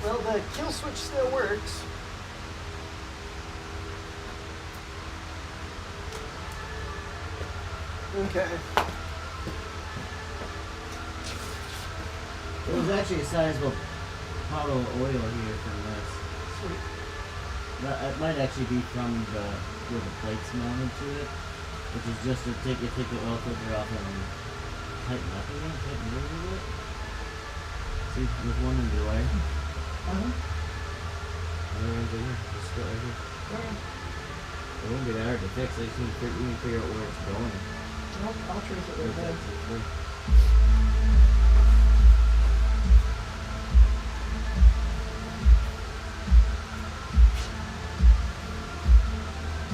Well, the kill switch still works. Okay. It was actually a sizable bottle of oil here from this. Sweet. It might actually be from where the plate's mounted to it, which is just to take the oil filter off and tighten up again, tighten it a little bit. See, there's one in the way. Uh-huh. Another one's over here. Just split right here. Alright. It won't be that hard to fix. I just need to figure out where it's going. I'll trace it right there.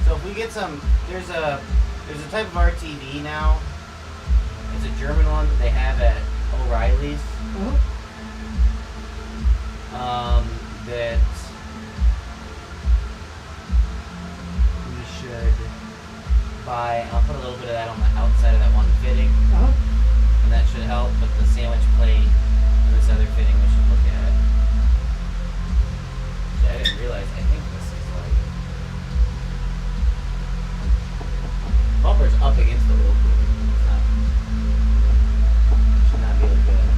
So if we get some, there's a type of RTV now. It's a German one that they have at O'Reilly's. That we should buy. I'll put a little bit of that on the outside of that one fitting, and that should help. But the sandwich plate and this other fitting, we should look at. I didn't realize. I think this is like bumper's up against the wheel cooler. It's not. Should not be like that.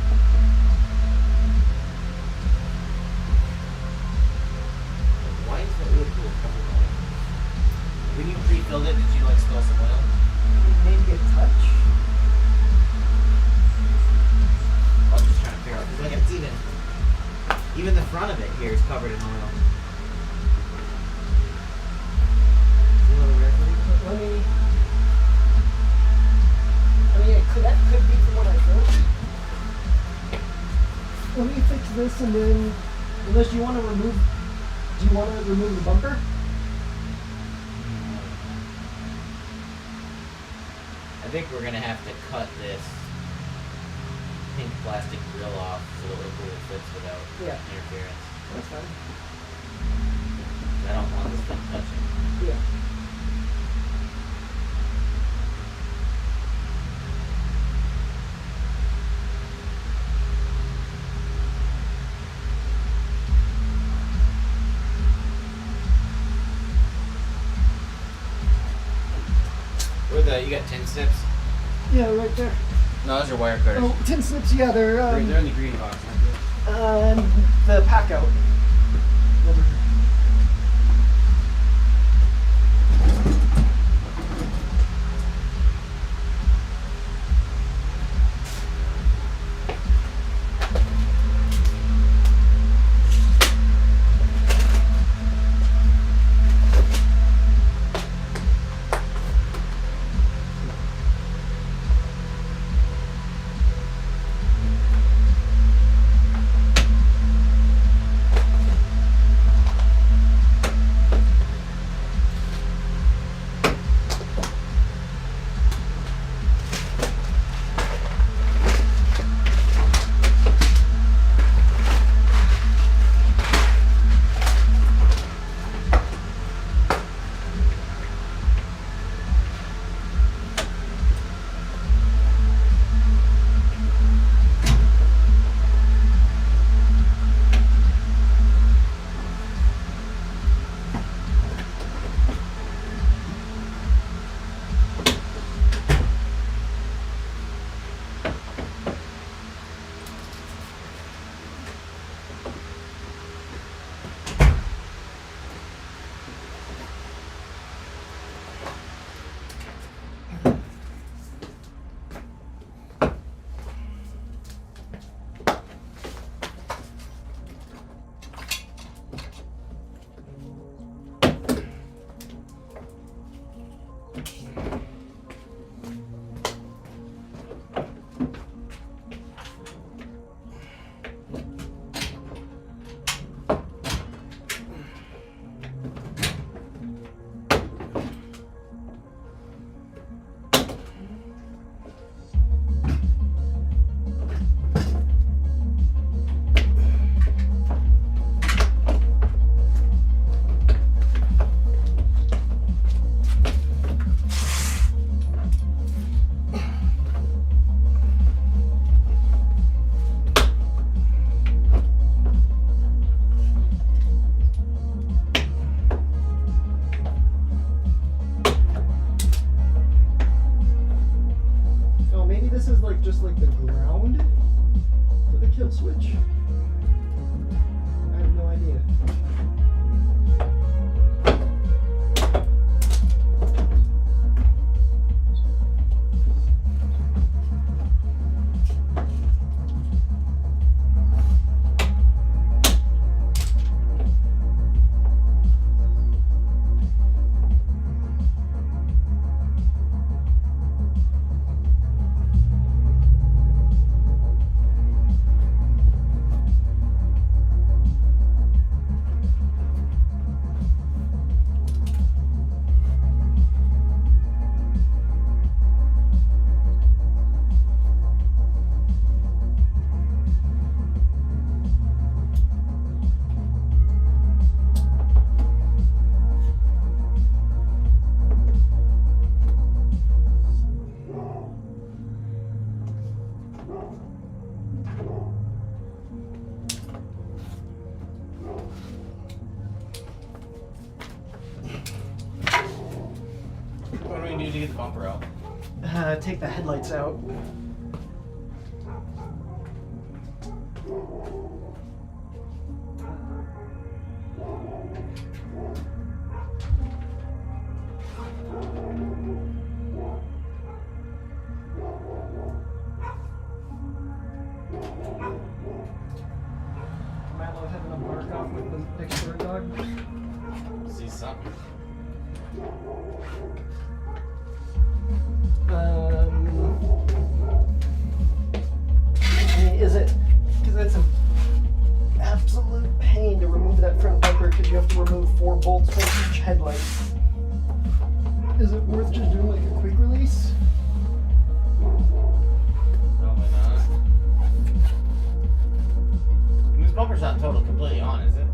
Why is the wheel cooler covered in oil? When you pre-filled it, did you like spill some oil? Maybe a touch. I'm just trying to figure out. Cause like it's even the front of it here is covered in oil. See a little red footage? Let me. I mean, that could be from when I filled it. this, and then, unless you want to remove, do you want to remove the bumper? I think we're gonna have to cut this pink plastic grill off so the liquid fits without interference. That's fine. I don't want this thing touching. Yeah. You got tin snips? Yeah, right there. No, those are wire cutters. Oh, tin snips, yeah, they're They're in the green box, aren't they? the pack out. This is like just like the ground for the kill switch. I have no idea. What do we need to get the bumper out? Take the headlights out. Milo having a bark off with the next door dog. See something. I mean, is it? Because that's a that front bumper because you have to remove 4 bolts from each headlight. Is it worth just doing like a quick release? Probably not. This bumper's not total completely on, is it?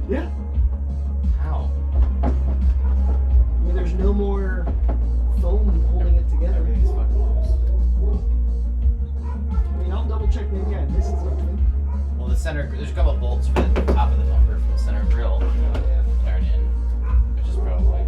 Yeah. How? I mean, there's no more foam holding it together. Everything's fucking loose. I mean, I'll double check maybe I missed something. Well, the center, there's a couple bolts for the top of the bumper from the center grill that aren't in, which is probably.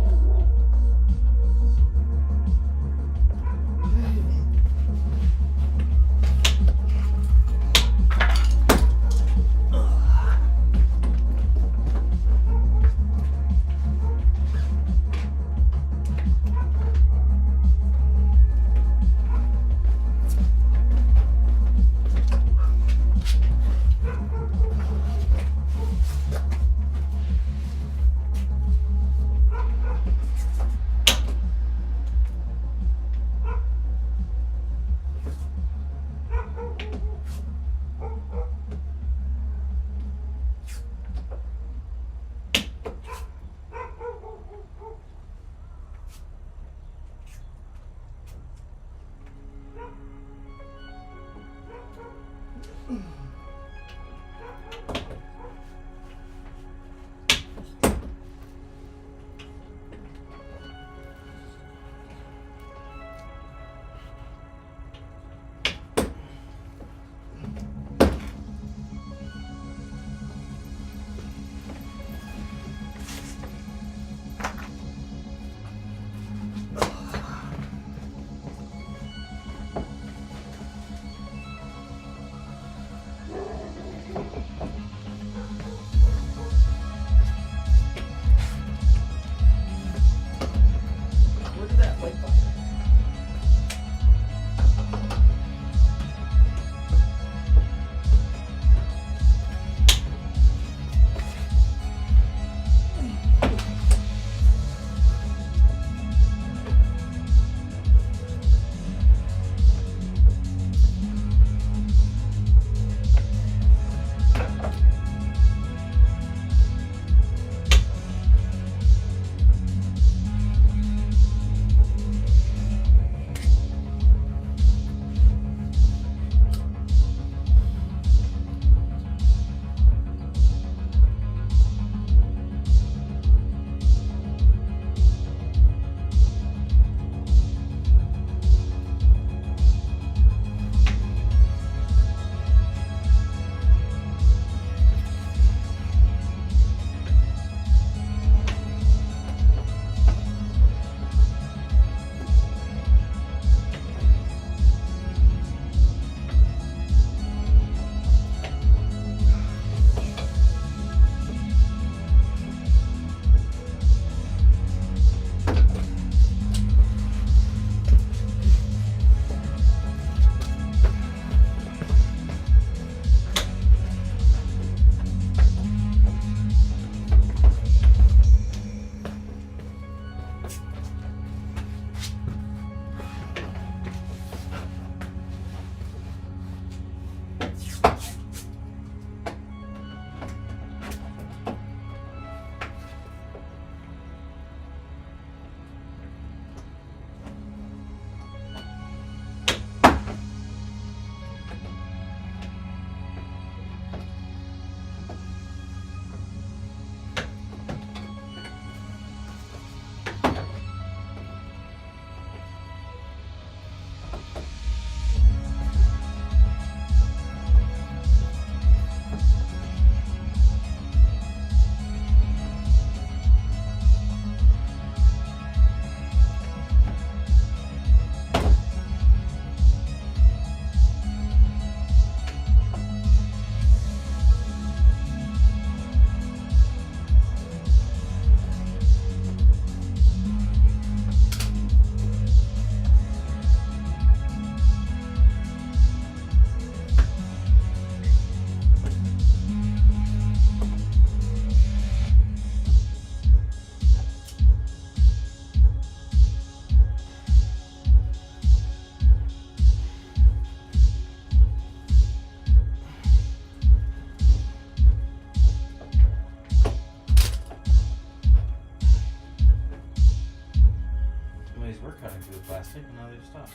of these were cutting through the plastic, and now they've stopped.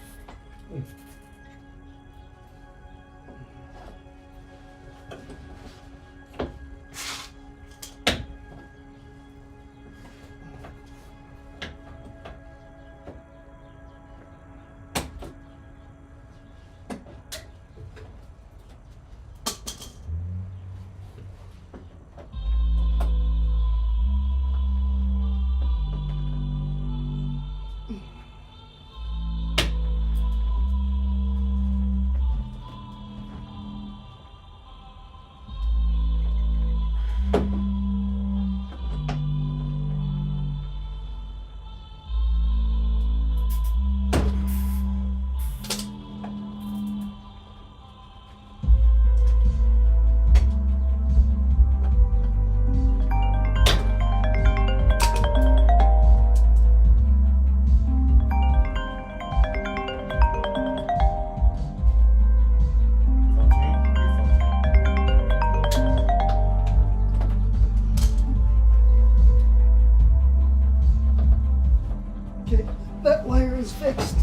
Okay, that wire is fixed.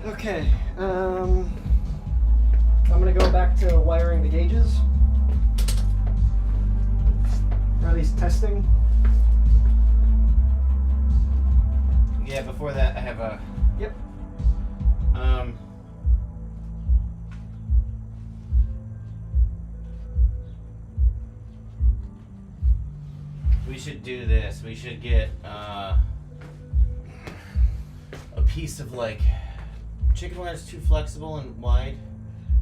Okay, I'm gonna go back to wiring the gauges. Or at least testing. Yeah, before that, I have a. Yep. We should do this. We should get a piece of like chicken wire is too flexible and wide,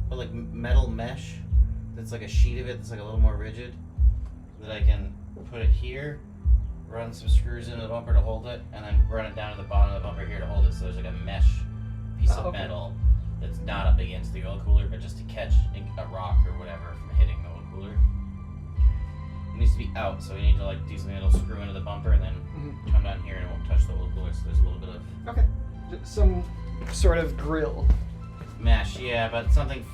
but like metal mesh that's like a sheet of it that's like a little more rigid. That I can put it here, run some screws into the bumper to hold it, and then run it down to the bottom of the bumper here to hold it. So there's like a mesh piece of okay. metal that's not up against the oil cooler, but just to catch a rock or whatever from hitting the oil cooler. It needs to be out, so we need to like do something that'll screw into the bumper and then come down here and it won't touch the oil cooler. So there's a little bit of Okay. Some sort of grill. mesh, yeah, but something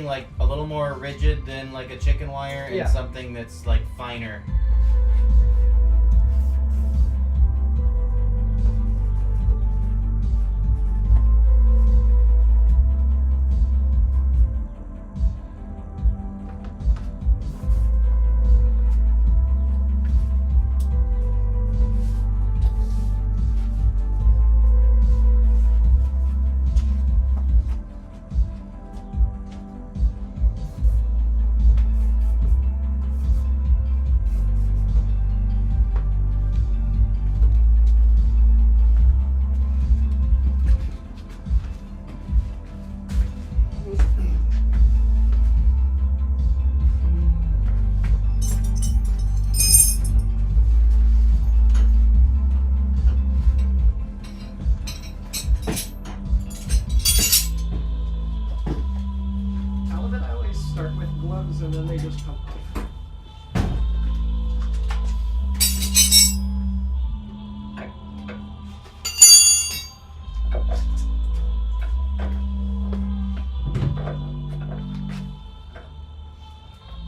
like a little more rigid than like a chicken wire, and Yeah. something that's like finer. And then they just come off.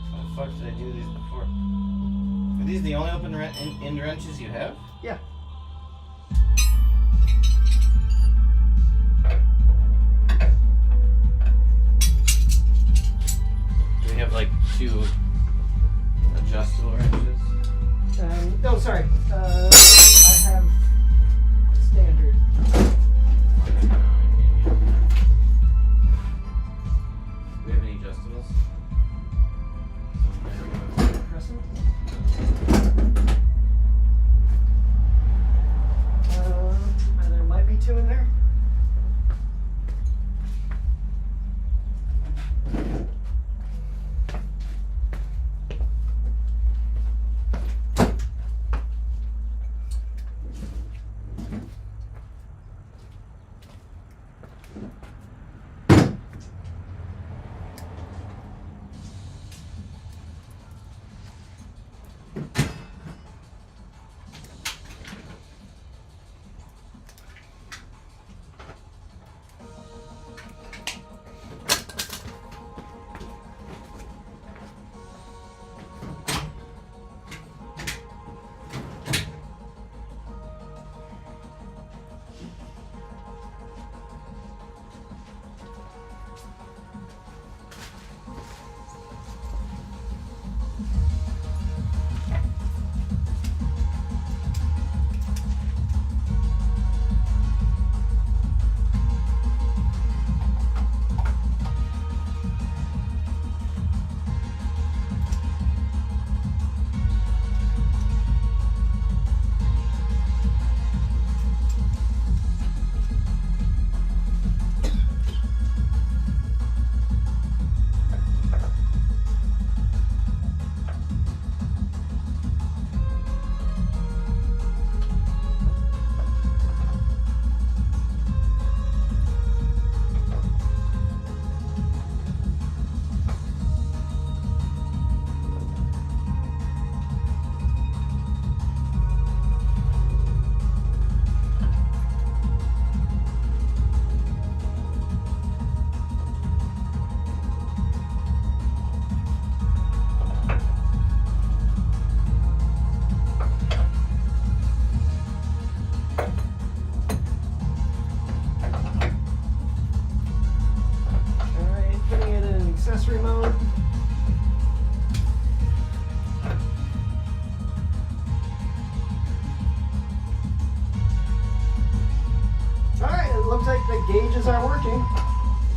How the fuck did I do these before? Are these the only open end wrenches you have? Yeah. Do we have like two adjustable wrenches? No, sorry. I have standard. Do we have any adjustables? Crescent.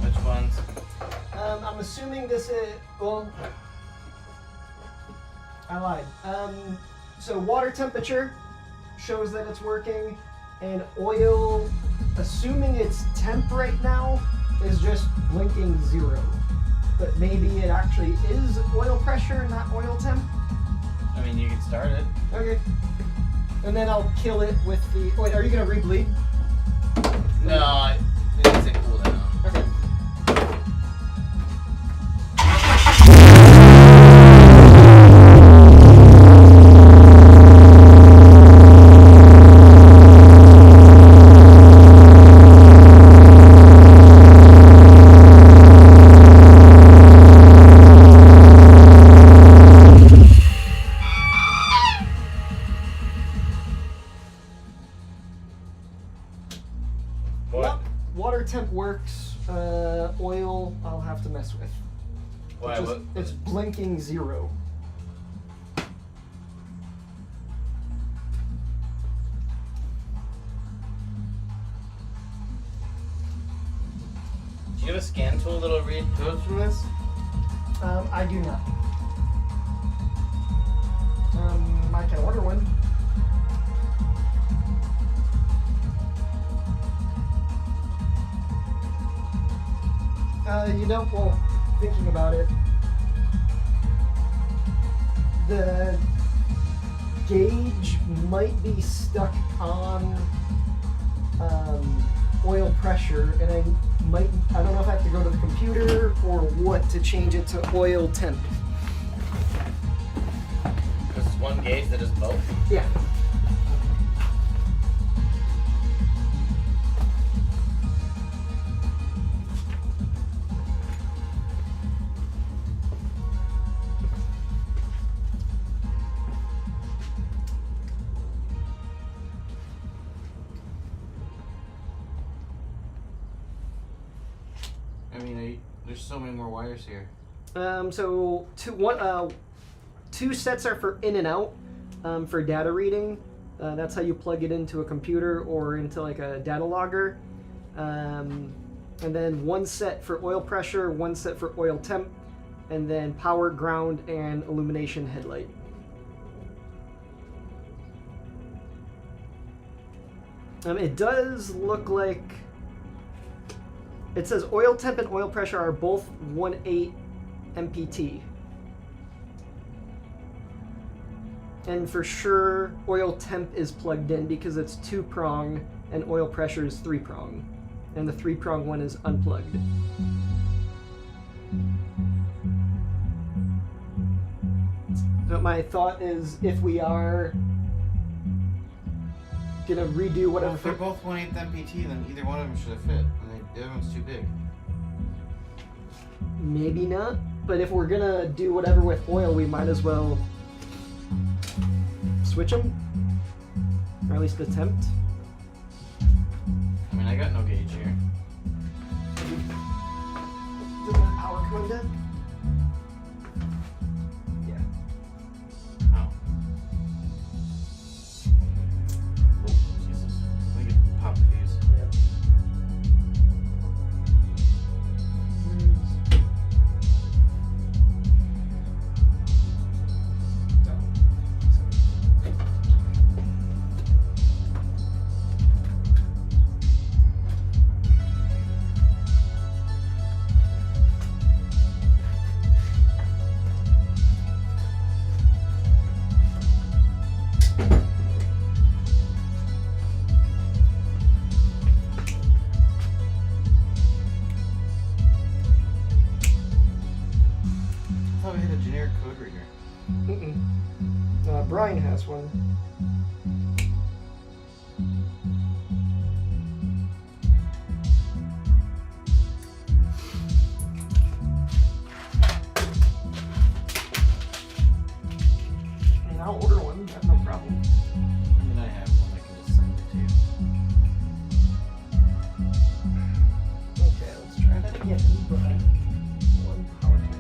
Which ones? I'm assuming this is, well, I lied. So water temperature shows that it's working, and oil, assuming it's temp right now, is just blinking 0. But maybe it actually is oil pressure, not oil temp. I mean, you can start it. Okay. And then I'll kill it with the, wait, are you gonna rebleed? No, it's a cooldown. Okay. What? Water temp works. Oil, I'll have to mess with. Why? What? It's blinking 0. Do you have a scan tool that'll read codes from this? I do not. I can order one. You know, well, thinking about it, the gauge might be stuck on oil pressure, and I don't know if I have to go to the computer or what to change it to oil temp. Because it's one gauge that does both. Yeah. I mean, there's so many more wires here. So two sets are for in and out for data reading. That's how you plug it into a computer or into like a data logger. And then one set for oil pressure, one set for oil temp, and then power, ground, and illumination headlight. It does look like it says oil temp and oil pressure are both 1.8 MPT. And for sure, oil temp is plugged in because it's 2-prong and oil pressure is 3-prong. And the 3-prong one is unplugged. So my thought is if we are gonna redo whatever. Well, if they're both 1/8 MPT, then either one of them should have fit. And the other one's too big. Maybe not, but if we're gonna do whatever with oil, we might as well switch them, or at least attempt. I mean, I got no gauge here. Doesn't that power come down? Yeah. Oh. Oh, Jesus. I think it popped the fuse. Yep. I thought we had a generic code reader. Brian has one. I mean, I'll order one. I have no problem. I mean, I have one. I can just send it to you. Okay, let's try that again. But one power cable.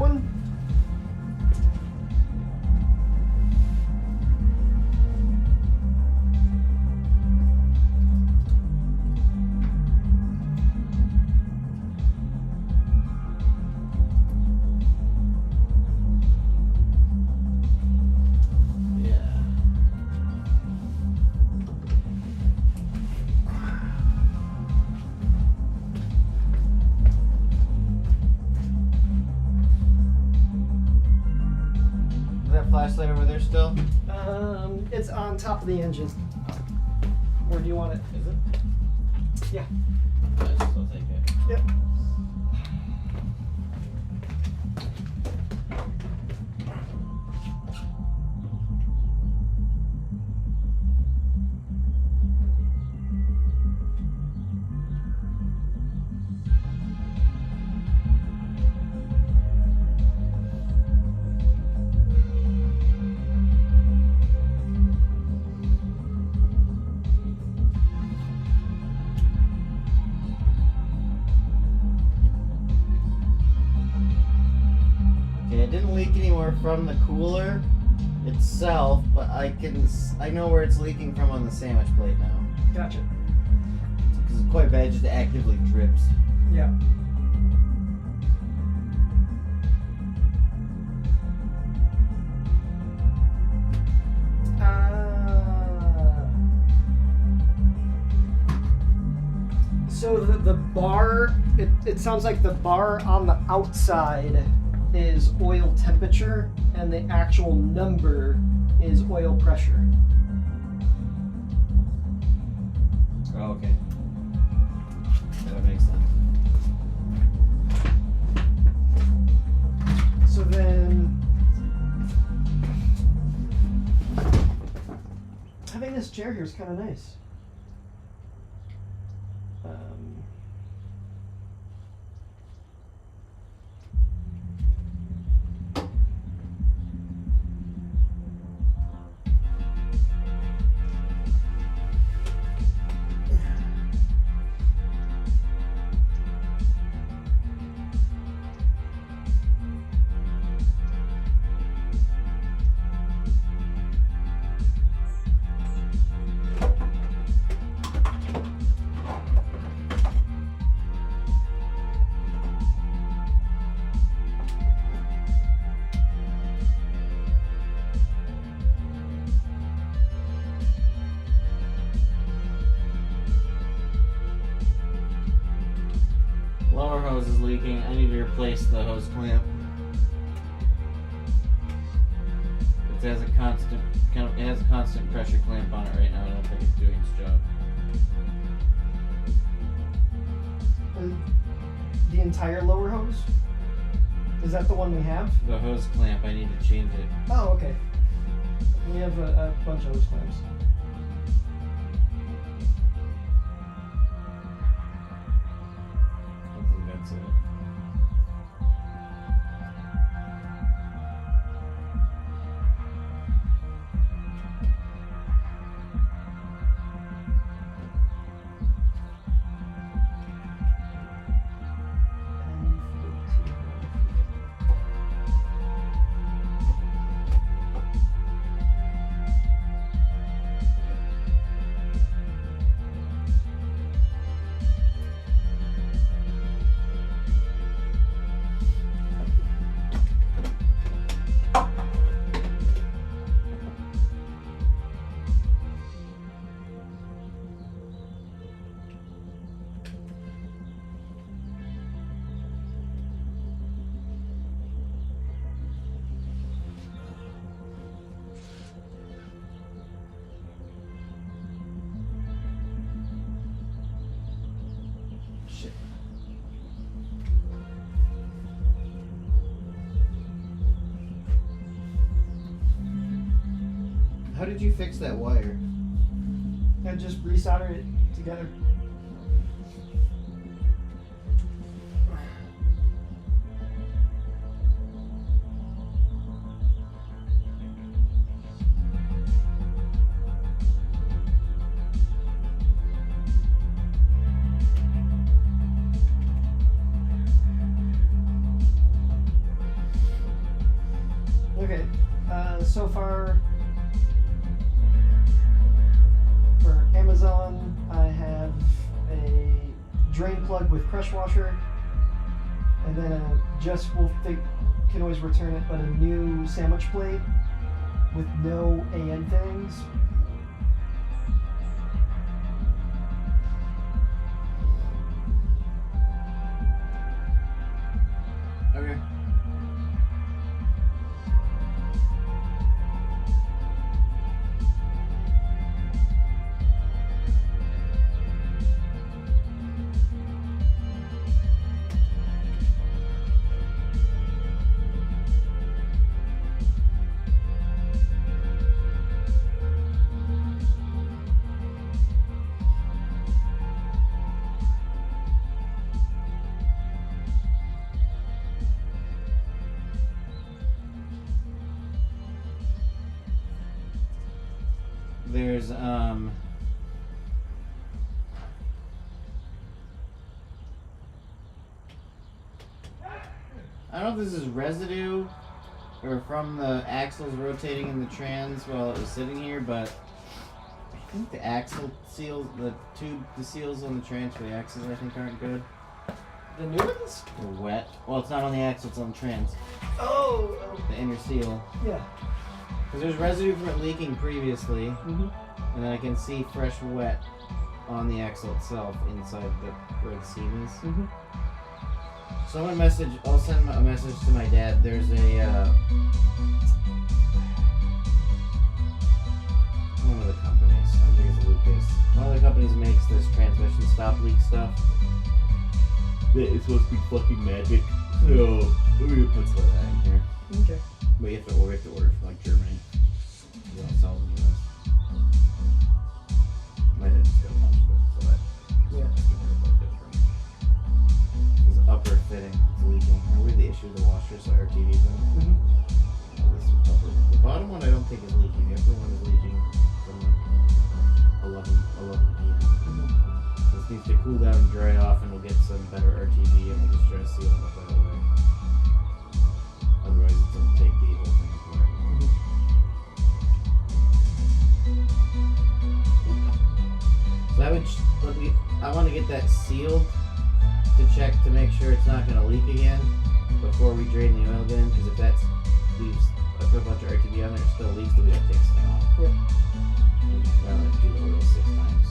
one? Flashlight over there still? It's on top of the engine. Where do you want it? Is it? Yeah. I'll take it. Yep. Okay, it didn't leak anywhere from the cooler itself, but I know where it's leaking from on the sandwich plate now. Gotcha. Because it's quite bad, it just actively drips. Yeah. So the bar, it sounds like the bar on the outside is oil temperature and the actual number is oil pressure. Oh, okay. That makes sense. So then, having this chair here is kind of nice. Lower hose is leaking. I need to replace the hose clamp. It has a constant pressure clamp on it right now. I don't think it's doing its job. The entire lower hose? Is that the one we have? The hose clamp, I need to change it. Oh, okay. We have a bunch of hose clamps. I think that's it. Shit. How did you fix that wire? And just resolder it together. Okay, so far for Amazon, I have a drain plug with crush washer, and then can always return it, but a new sandwich plate with no AN things. Okay. There's I don't know if this is residue or from the axles rotating in the trans while it was sitting here, but I think the axle seals, the seals on the trans for the axles I think aren't good. The new ones? They're wet. Well, it's not on the axle, it's on the trans. Oh. The inner seal. Yeah. Because there's residue from it leaking previously, Mm-hmm. and then I can see fresh wet on the axle itself inside where the seam is. Mm-hmm. So I'll send a message to my dad. There's one of the companies, I think it's Lucas. One of the companies makes this transmission stop leak stuff. It's supposed to be fucking magic. So we're gonna put some of that in here. Okay. But you have to order from like Germany. They don't sell them in the US. My dad just got a bunch of it, so that Yeah. this upper fitting is leaking. Remember the issue with the washers, the RTVs on? Mm-hmm. The bottom one I don't think is leaking. The upper one is leaking from like 11 p.m. This needs to cool down and dry off, and we'll get some better RTV, and we'll just try to seal it up that way. Otherwise, it's going to take the whole thing apart. So I want to get that sealed to check to make sure it's not going to leak again before we drain the oil again, because if that leaves a bunch of RTV on there, it still leaks, then we have to take this thing off. Yep. Rather than do the oil 6 times.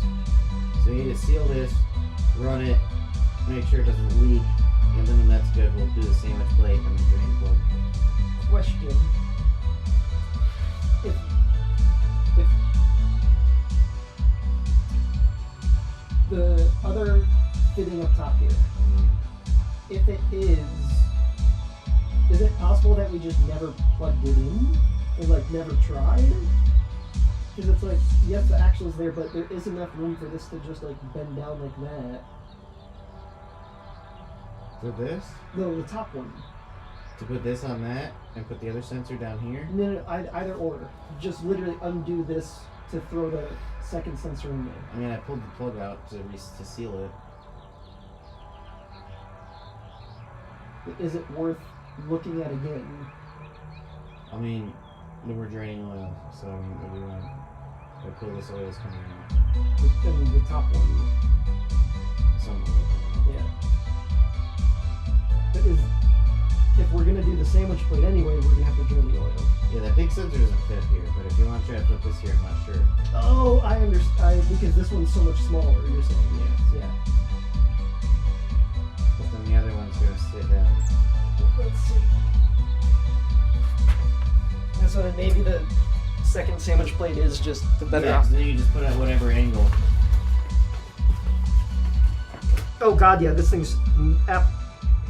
So you need to seal this, run it, make sure it doesn't leak, and then when that's good, we'll do the sandwich plate and the drain plug. Question. If the other fitting up top here, if it is it possible that we just never plugged it in? Or like never tried? Because it's like, yes, the axle's there, but there is enough room for this to just like bend down like that. For this? No, the top one. To put this on that and put the other sensor down here? No, either or. Just literally undo this to throw the second sensor in there. I mean, I pulled the plug out to seal it. Is it worth looking at again? I mean, we're draining oil, so I mean, what do you want? I pull this oil is coming out. The top one. Some oil coming out. Yeah. But if we're gonna do the sandwich plate anyway, we're gonna have to drain the oil. Yeah, that big sensor doesn't fit here, but if you want to try to put this here, I'm not sure. Oh, I understand. Because this one's so much smaller, you're saying. Yes. Yeah. But then the other one's gonna sit down. Let's see. And so then maybe the second sandwich plate is just the better Yeah, option. so then you just put it at whatever angle. Oh god, yeah, this thing's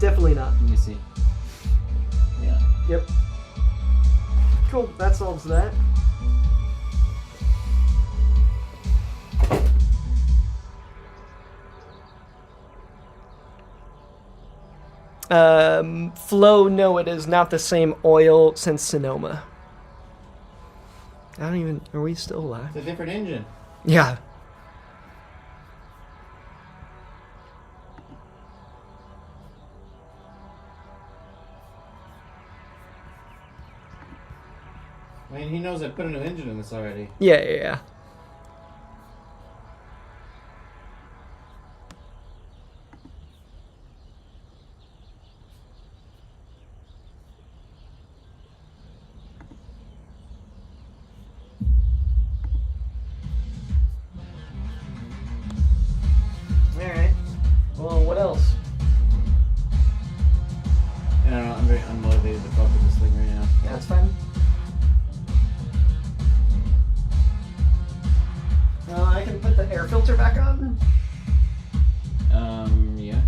definitely not. Let me see. Yeah. Yep. Cool, that solves that. Flow, no, it is not the same oil since Sonoma. I don't even, are we still alive? It's a different engine. Yeah. I mean, he knows I put a new engine in this already. Yeah. Alright. Well, what else? I don't know, I'm very unmotivated to fuck with this thing right now. Yeah, that's fine. I can put the air filter back on. Yeah.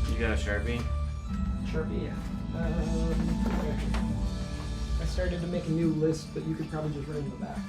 You got a Sharpie? Sharpie, yeah. I started to make a new list, but you could probably just write in the back.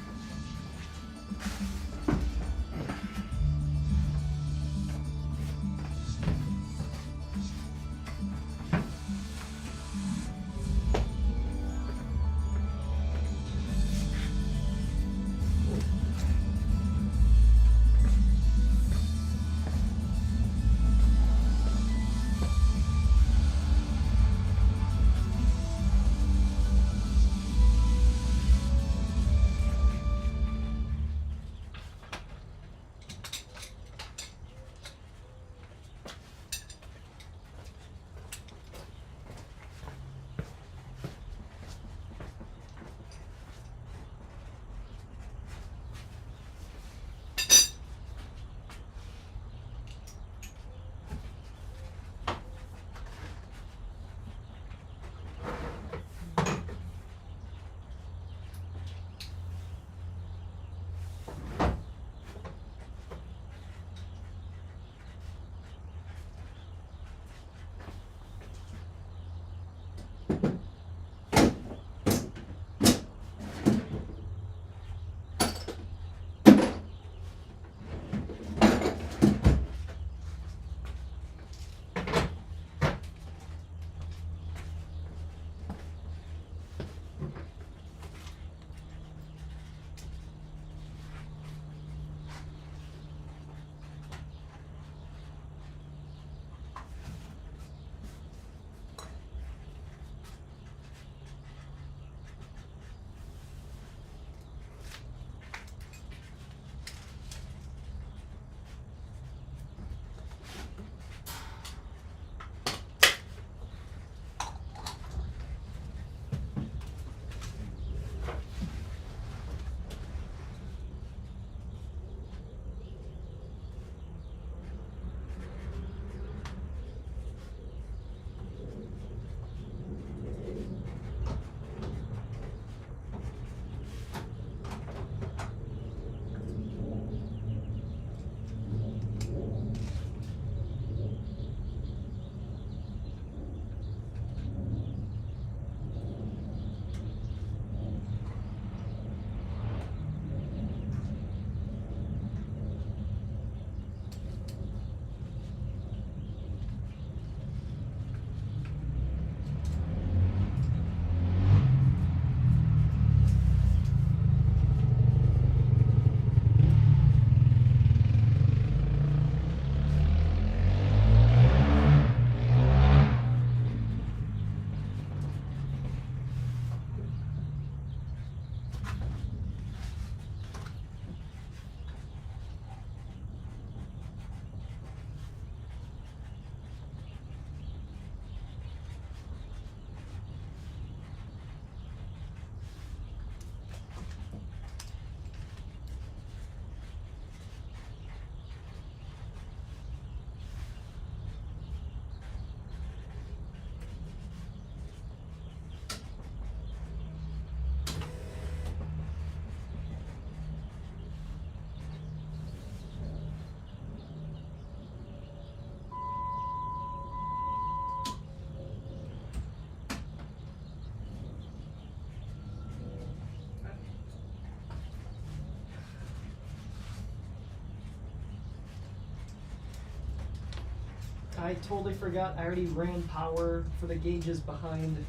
I totally forgot. I already ran power for the gauges behind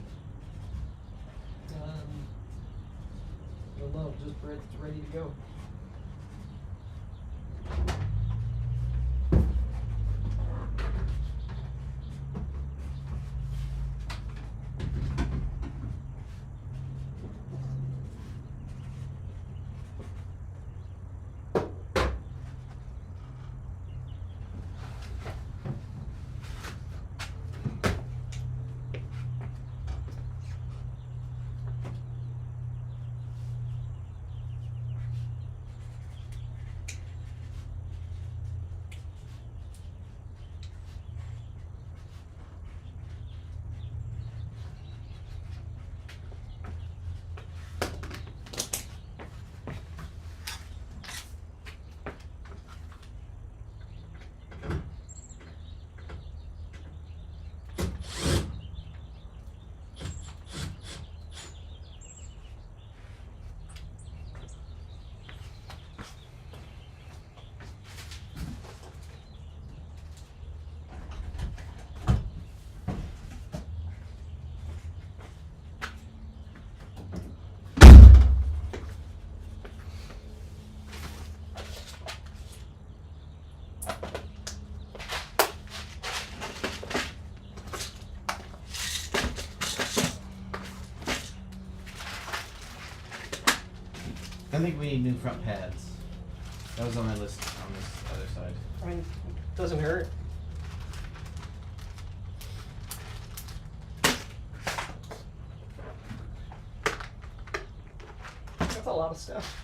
love, just bread that's ready to go. I think we need new front pads. That was on my list on this other side. I mean, it doesn't hurt. That's a lot of stuff.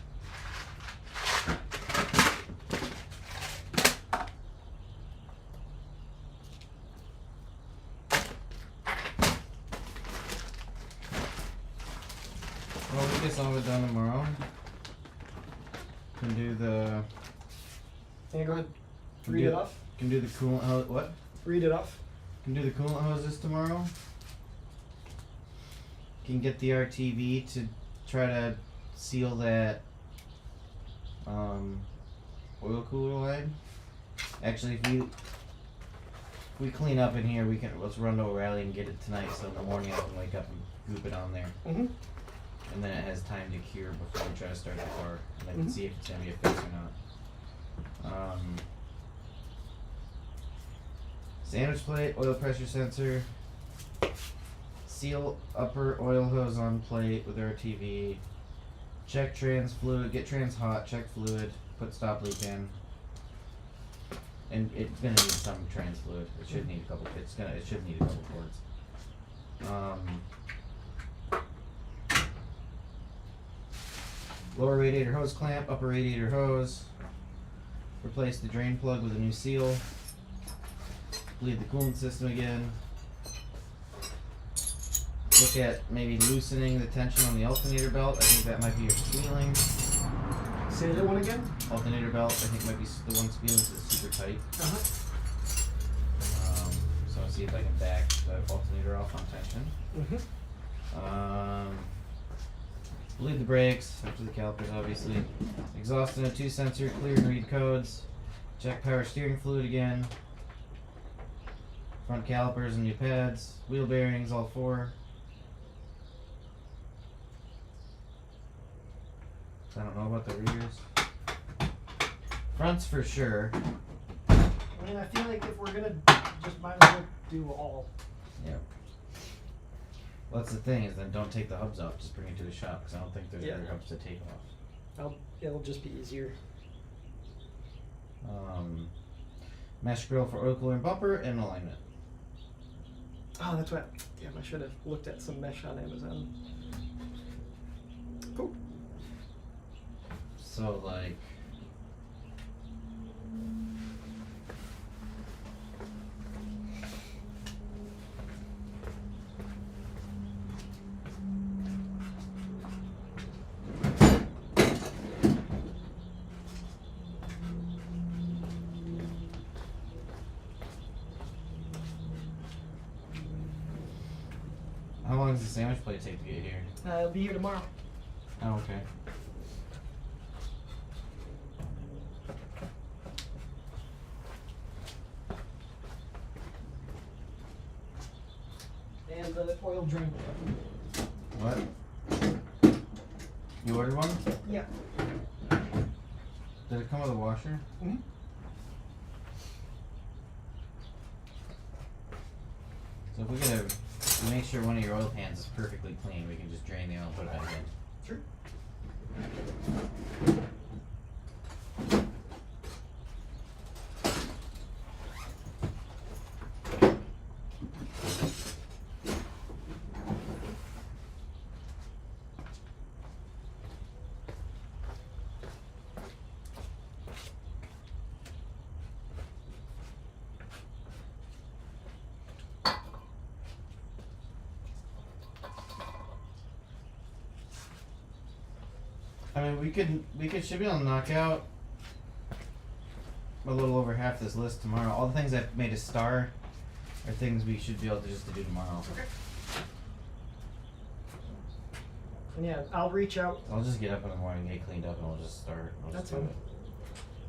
Well, we get some of it done tomorrow. Can do the. Can you go ahead? Can Read do- it off. Can do the coolant hose. What? Read it off. Can do the coolant hoses tomorrow. Can get the RTV to try to seal that oil cooler line. Actually, if we clean up in here, let's run to O'Reilly and get it tonight. So in the morning I can wake up and goop it on there, Mm-hmm. and then it has time to cure before we try to start the car, and then Mhm. see if it's gonna be a fix or not. Sandwich plate, oil pressure sensor, seal upper oil hose on plate with RTV, check trans fluid, get trans hot, check fluid, put stop leak in. And it's gonna need some trans fluid. It should need a couple. It should need a couple quarts. Lower radiator hose clamp, upper radiator hose. Replace the drain plug with a new seal. Bleed the coolant system again. Look at maybe loosening the tension on the alternator belt. I think that might be your squealing. Say that one again. Alternator belt, I think might be the one squealing because it's super tight. Uh-huh. So I'll see if I can back the alternator off on tension. Mm-hmm. Bleed the brakes, after the calipers obviously. Exhaust and a 2 sensor, clear and read codes. Check power steering fluid again. Front calipers and new pads. Wheel bearings, all 4. I don't know about the rears. Fronts for sure. I mean, I feel like if we're gonna just might as well do all. Yeah. Well, that's the thing, is then don't take the hubs off, just bring it to the shop, because I don't think there's Yeah. other hubs to take off. It'll just be easier. Mesh grill for oil cooler and bumper, and alignment. Oh, that's right. Damn, I should have looked at some mesh on Amazon. Cool. So, like... How long does the sandwich plate take to get here? It'll be here tomorrow. Oh, okay. And the oil drain. What? You ordered one? Yeah. Did it come with a washer? Mhm. So if we could make sure one of your oil pans is perfectly clean, we can just drain the oil and put it back in. Sure. I mean, should be able to knock out a little over half this list tomorrow. All the things I've made a star are things we should be able to do tomorrow. Okay. And yeah, I'll reach out. I'll just get up in the morning, get cleaned up, and we'll just start. We'll That's just do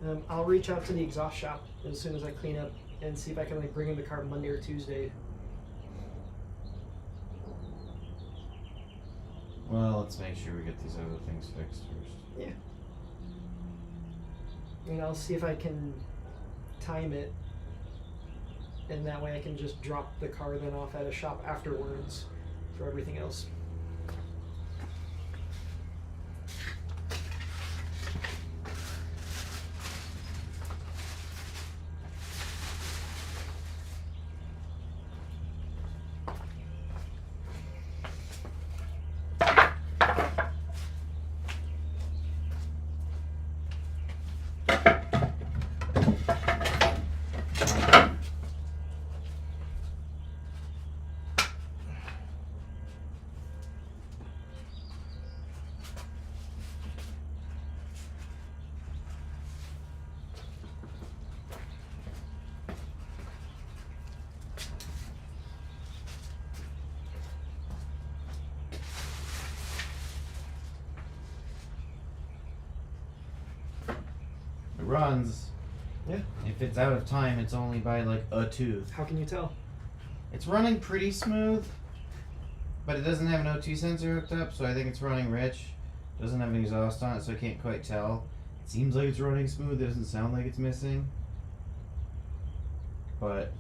fine. it. I'll reach out to the exhaust shop as soon as I clean up and see if I can like bring in the car Monday or Tuesday. Well, let's make sure we get these other things fixed first. Yeah. And I'll see if I can time it, and that way I can just drop the car then off at a shop afterwards for everything else. It runs. Yeah. If it's out of time, it's only by like a tooth. How can you tell? It's running pretty smooth, but it doesn't have an O2 sensor hooked up, so I think it's running rich. Doesn't have an exhaust on it, so I can't quite tell. It seems like it's running smooth. It doesn't sound like it's missing. But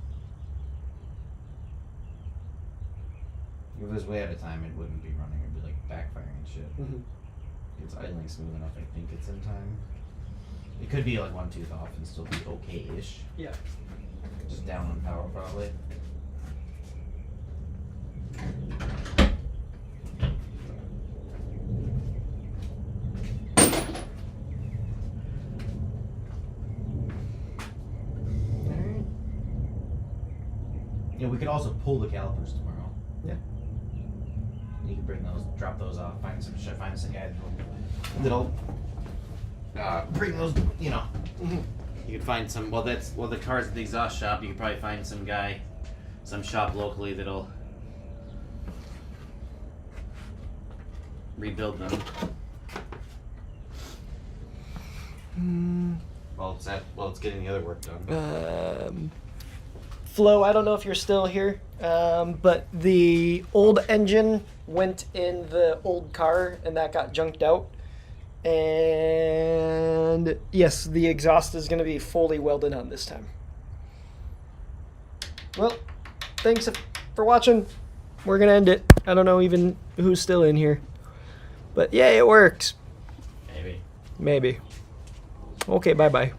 if it was way out of time, it wouldn't be running. It'd be like backfiring and shit. Mm-hmm. It's idling smooth enough. I think it's in time. It could be like one tooth off and still be okay-ish. Yeah. Just down on power probably. Alright. Yeah, we could also pull the calipers tomorrow. Yeah. You can bring those, drop those off, find some guy that'll bring those, you know. Mm-hmm. You could find some, the car's at the exhaust shop, you could probably find some guy, some shop locally that'll rebuild them. While it's getting the other work done. Flo, I don't know if you're still here, but the old engine went in the old car and that got junked out. And yes, the exhaust is going to be fully welded on this time. Well, thanks for watching. We're going to end it. I don't know even who's still in here. But yeah, it works. Maybe. Maybe. Okay, bye-bye.